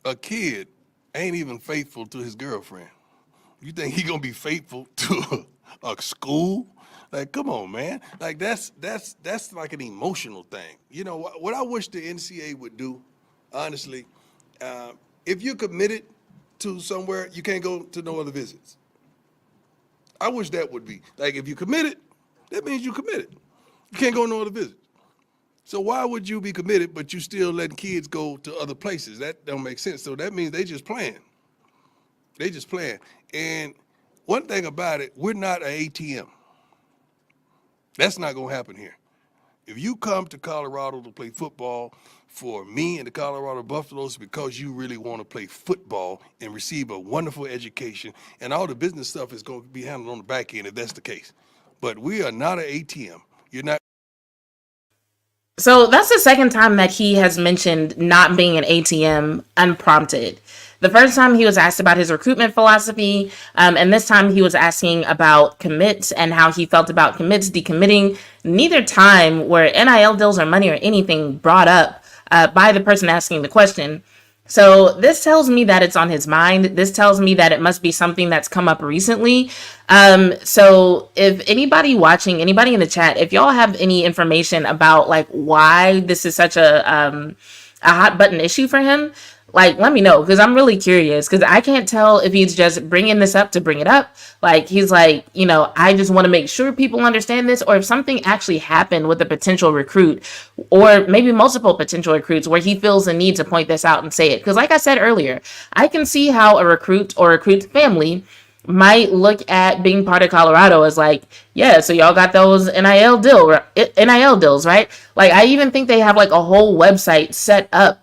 A kid ain't even faithful to his girlfriend. You think he gonna be faithful to a school? Like, come on, man. Like that's like an emotional thing. You know what I wish the NCAA would do, honestly, if you're committed to somewhere, you can't go to no other visits. I wish that would be like if you committed, that means you committed. You can't go no other visit. So why would you be committed, but you still letting kids go to other places? That don't make sense. So that means they just playing. They just playing. And one thing about it, we're not an ATM. That's not going to happen here. If you come to Colorado to play football for me and the Colorado Buffaloes because you really want to play football and receive a wonderful education, and all the business stuff is going to be handled on the back end if that's the case. But we are not an ATM. You're not. So that's the second time that he has mentioned not being an ATM unprompted. The first time he was asked about his recruitment philosophy, and this time he was asking about commits and how he felt about commits decommitting. Neither time were NIL deals or money or anything brought up by the person asking the question. So this tells me that it's on his mind. This tells me that it must be something that's come up recently. So if anybody watching, anybody in the chat, if y'all have any information about like why this is such a hot button issue for him, like, let me know, because I'm really curious, because I can't tell if he's just bringing this up to bring it up. Like, he's like, you know, I just want to make sure people understand this, or if something actually happened with a potential recruit, or maybe multiple potential recruits, where he feels the need to point this out and say it. Because like I said earlier, I can see how a recruit or recruit's family might look at being part of Colorado as like, yeah, so y'all got those NIL deals, right? Like, I even think they have like a whole website set up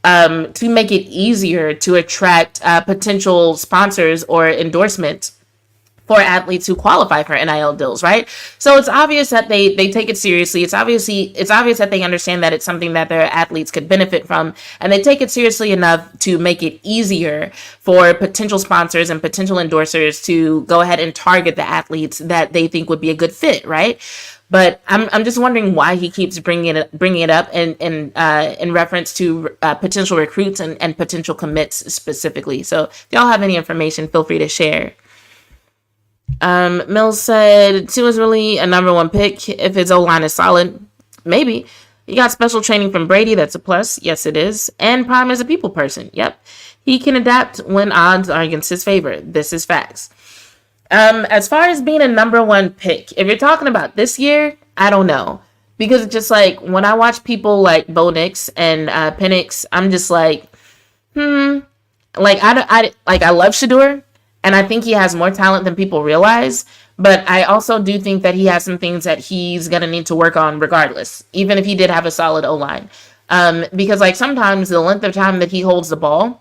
to make it easier to attract potential sponsors or endorsements for athletes who qualify for NIL deals, right? So it's obvious that they take it seriously. It's obvious that they understand that it's something that their athletes could benefit from, and they take it seriously enough to make it easier for potential sponsors and potential endorsers to go ahead and target the athletes that they think would be a good fit, right? But I'm just wondering why he keeps bringing it up in reference to potential recruits and potential commits specifically. So if y'all have any information, feel free to share. Mills said Tua's really a number one pick if his O-line is solid. Maybe. He got special training from Brady. That's a plus. Yes, it is. And Prime is a people person. Yep. He can adapt when odds are against his favor. This is facts. As far as being a number one pick, if you're talking about this year, I don't know. Because it's just like, when I watch people like Bo Nix and Penix, I'm just like, like, I love Shador, and I think he has more talent than people realize. But I also do think that he has some things that he's going to need to work on regardless, even if he did have a solid O-line. Because like sometimes the length of time that he holds the ball,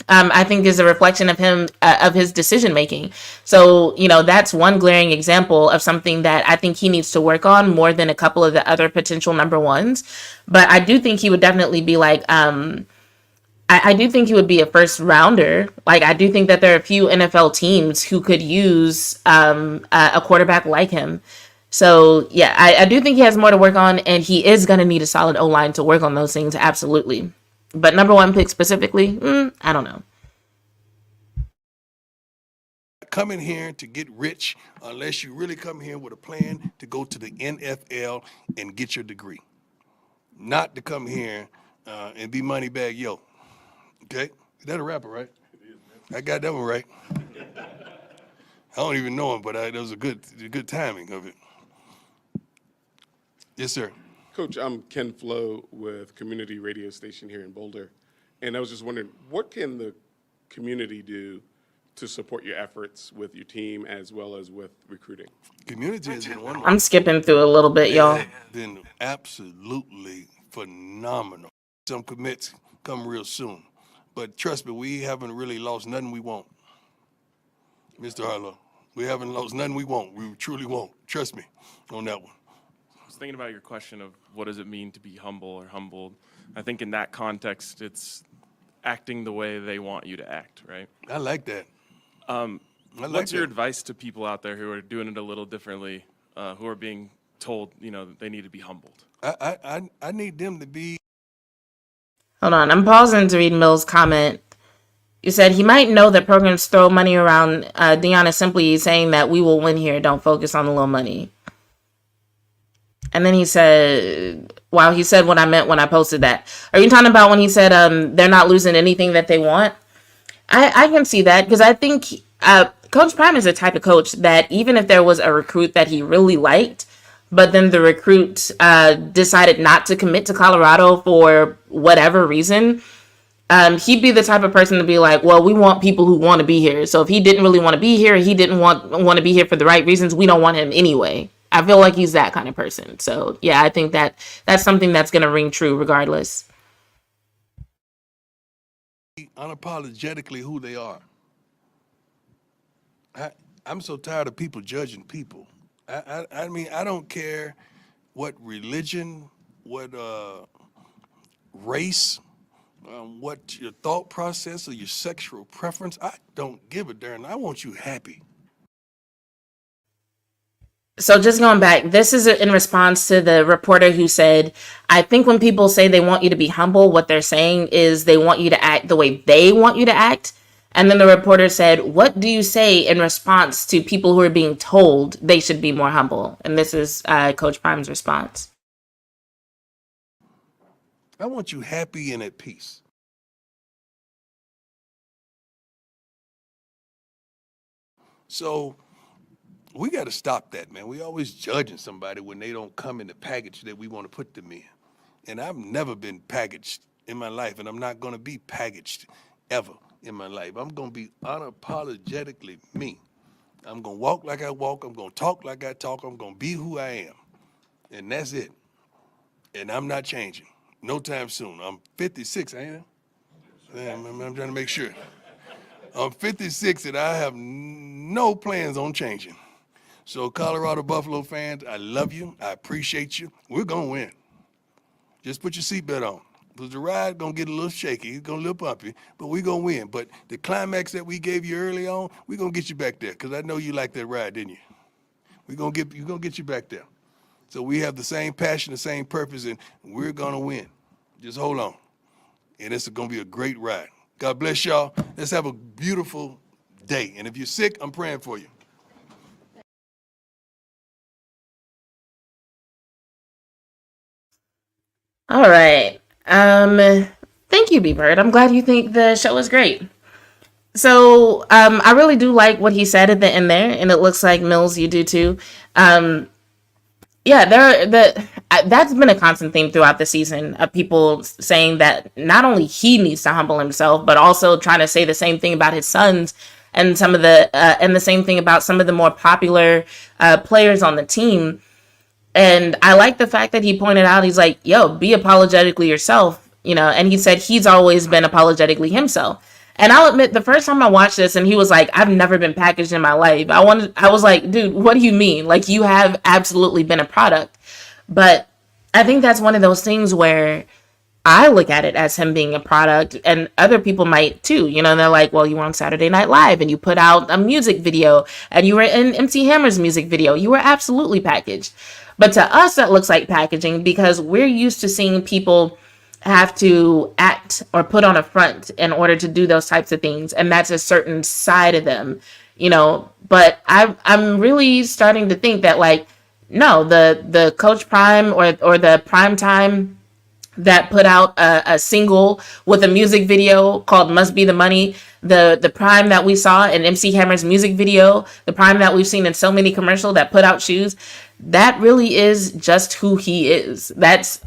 I think is a reflection of him, of his decision making. So, you know, that's one glaring example of something that I think he needs to work on more than a couple of the other potential number ones. But I do think he would definitely be like, I do think he would be a first rounder. Like, I do think that there are a few NFL teams who could use a quarterback like him. So, yeah, I do think he has more to work on, and he is going to need a solid O-line to work on those things, absolutely. But number one pick specifically, I don't know. Come in here to get rich unless you really come here with a plan to go to the NFL and get your degree. Not to come here and be money bag yo. Okay? Is that a rapper, right? I got that one right. I don't even know him, but that was a good timing of it. Yes, sir. Coach, I'm Ken Flo with community radio station here in Boulder, and I was just wondering, what can the community do to support your efforts with your team as well as with recruiting? Community has been wonderful. I'm skipping through a little bit, y'all. It has been absolutely phenomenal. Some commits come real soon, but trust me, we haven't really lost nothing we want. Mr. Harlow, we haven't lost nothing we want. We truly won't. Trust me on that one. I was thinking about your question of what does it mean to be humble or humbled. I think in that context, it's acting the way they want you to act, right? I like that. What's your advice to people out there who are doing it a little differently, who are being told, you know, they need to be humbled? I need them to be. Hold on, I'm pausing to read Mills' comment. You said he might know that programs throw money around. Deion is simply saying that we will win here. Don't focus on the little money. And then he said, wow, he said what I meant when I posted that. Are you talking about when he said they're not losing anything that they want? I can see that, because I think Coach Prime is the type of coach that even if there was a recruit that he really liked, but then the recruit decided not to commit to Colorado for whatever reason, he'd be the type of person to be like, well, we want people who want to be here. So if he didn't really want to be here, he didn't want to be here for the right reasons, we don't want him anyway. I feel like he's that kind of person. So yeah, I think that that's something that's going to ring true regardless. Unapologetically who they are. I'm so tired of people judging people. I mean, I don't care what religion, what race, what your thought process or your sexual preference. I don't give a darn. I want you happy. So just going back, this is in response to the reporter who said, I think when people say they want you to be humble, what they're saying is they want you to act the way they want you to act. And then the reporter said, what do you say in response to people who are being told they should be more humble? And this is Coach Prime's response. I want you happy and at peace. So we got to stop that, man. We always judging somebody when they don't come in the package that we want to put them in. And I've never been packaged in my life, and I'm not going to be packaged ever in my life. I'm going to be unapologetically me. I'm going to walk like I walk. I'm going to talk like I talk. I'm going to be who I am. And that's it. And I'm not changing. No time soon. I'm 56, ain't I? I'm trying to make sure. I'm 56 and I have no plans on changing. So Colorado Buffalo fans, I love you. I appreciate you. We're going to win. Just put your seatbelt on. Because the ride going to get a little shaky. It's going to look bumpy, but we're going to win. But the climax that we gave you early on, we're going to get you back there because I know you liked that ride, didn't you? We're going to get you back there. So we have the same passion, the same purpose, and we're going to win. Just hold on. And it's going to be a great ride. God bless y'all. Let's have a beautiful day. And if you're sick, I'm praying for you. All right. Thank you, B-Bird. I'm glad you think the show is great. So I really do like what he said at the end there, and it looks like Mills, you do too. Yeah, that's been a constant theme throughout the season of people saying that not only he needs to humble himself, but also trying to say the same thing about his sons and some of and the same thing about some of the more popular players on the team. And I like the fact that he pointed out, he's like, yo, be apologetically yourself, and he said he's always been apologetically himself. And I'll admit, the first time I watched this and he was like, I've never been packaged in my life, I was like, dude, what do you mean? Like, you have absolutely been a product. But I think that's one of those things where I look at it as him being a product, and other people might too. They're like, well, you were on Saturday Night Live and you put out a music video and you were in MC Hammer's music video. You were absolutely packaged. But to us, that looks like packaging because we're used to seeing people have to act or put on a front in order to do those types of things. And that's a certain side of them, but I'm really starting to think that, like, no, the Coach Prime or the Prime Time that put out a single with a music video called Must Be the Money, the Prime that we saw in MC Hammer's music video, the Prime that we've seen in so many commercials that put out shoes, that really is just who he is. That's,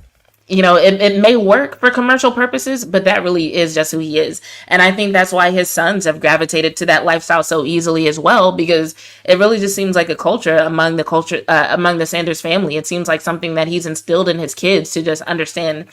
it may work for commercial purposes, but that really is just who he is. And I think that's why his sons have gravitated to that lifestyle so easily as well, because it really just seems like a culture among the Sanders family. It seems like something that he's instilled in his kids to just understand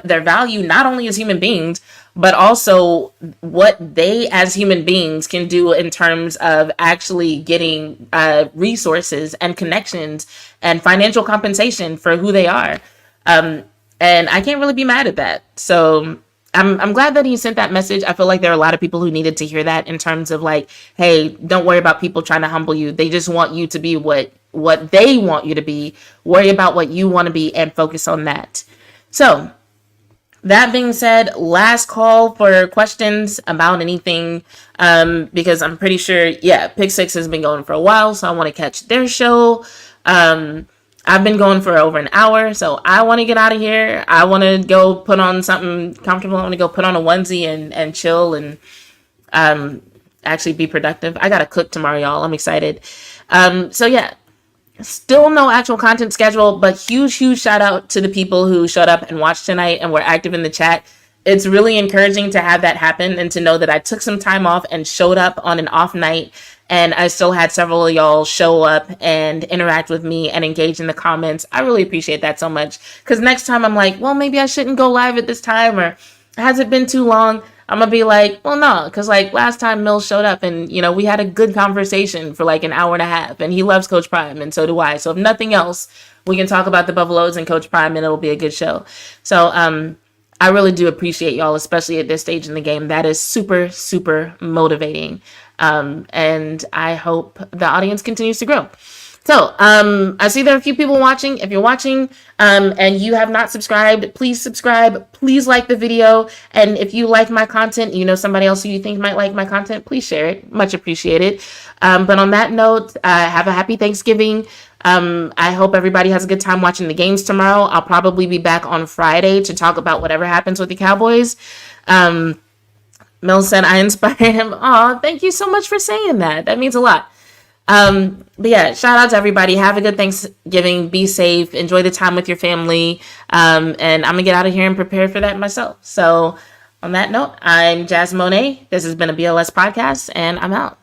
their value, not only as human beings, but also what they as human beings can do in terms of actually getting resources and connections and financial compensation for who they are. And I can't really be mad at that. So I'm glad that he sent that message. I feel like there are a lot of people who needed to hear that in terms of like, hey, don't worry about people trying to humble you. They just want you to be what they want you to be. Worry about what you want to be and focus on that. So that being said, last call for questions about anything, because I'm pretty sure, Pick Six has been going for a while, so I want to catch their show. I've been going for over an hour, so I want to get out of here. I want to go put on something comfortable. I want to go put on a onesie and chill and actually be productive. I got to cook tomorrow, y'all. I'm excited. Still no actual content schedule, but huge shout out to the people who showed up and watched tonight and were active in the chat. It's really encouraging to have that happen and to know that I took some time off and showed up on an off night and I still had several of y'all show up and interact with me and engage in the comments. I really appreciate that so much, because next time I'm like, well, maybe I shouldn't go live at this time, or has it been too long? I'm gonna be like, well, no, because like last time Mills showed up and, you know, we had a good conversation for like an hour and a half, and he loves Coach Prime, and so do I. So if nothing else, we can talk about the Buffaloes and Coach Prime, and it'll be a good show. So I really do appreciate y'all, especially at this stage in the game. That is super, super motivating. And I hope the audience continues to grow. So, I see there are a few people watching. If you're watching, and you have not subscribed, please subscribe. Please like the video. And if you like my content, you know somebody else who you think might like my content, please share it. Much appreciated. But on that note, have a happy Thanksgiving. I hope everybody has a good time watching the games tomorrow. I'll probably be back on Friday to talk about whatever happens with the Cowboys. Mel said I inspired him. Oh, thank you so much for saying that. That means a lot. But yeah, shout out to everybody. Have a good Thanksgiving. Be safe. Enjoy the time with your family. And I'm gonna get out of here and prepare for that myself. So on that note, I'm Jazz Monet. This has been a BLS podcast, and I'm out.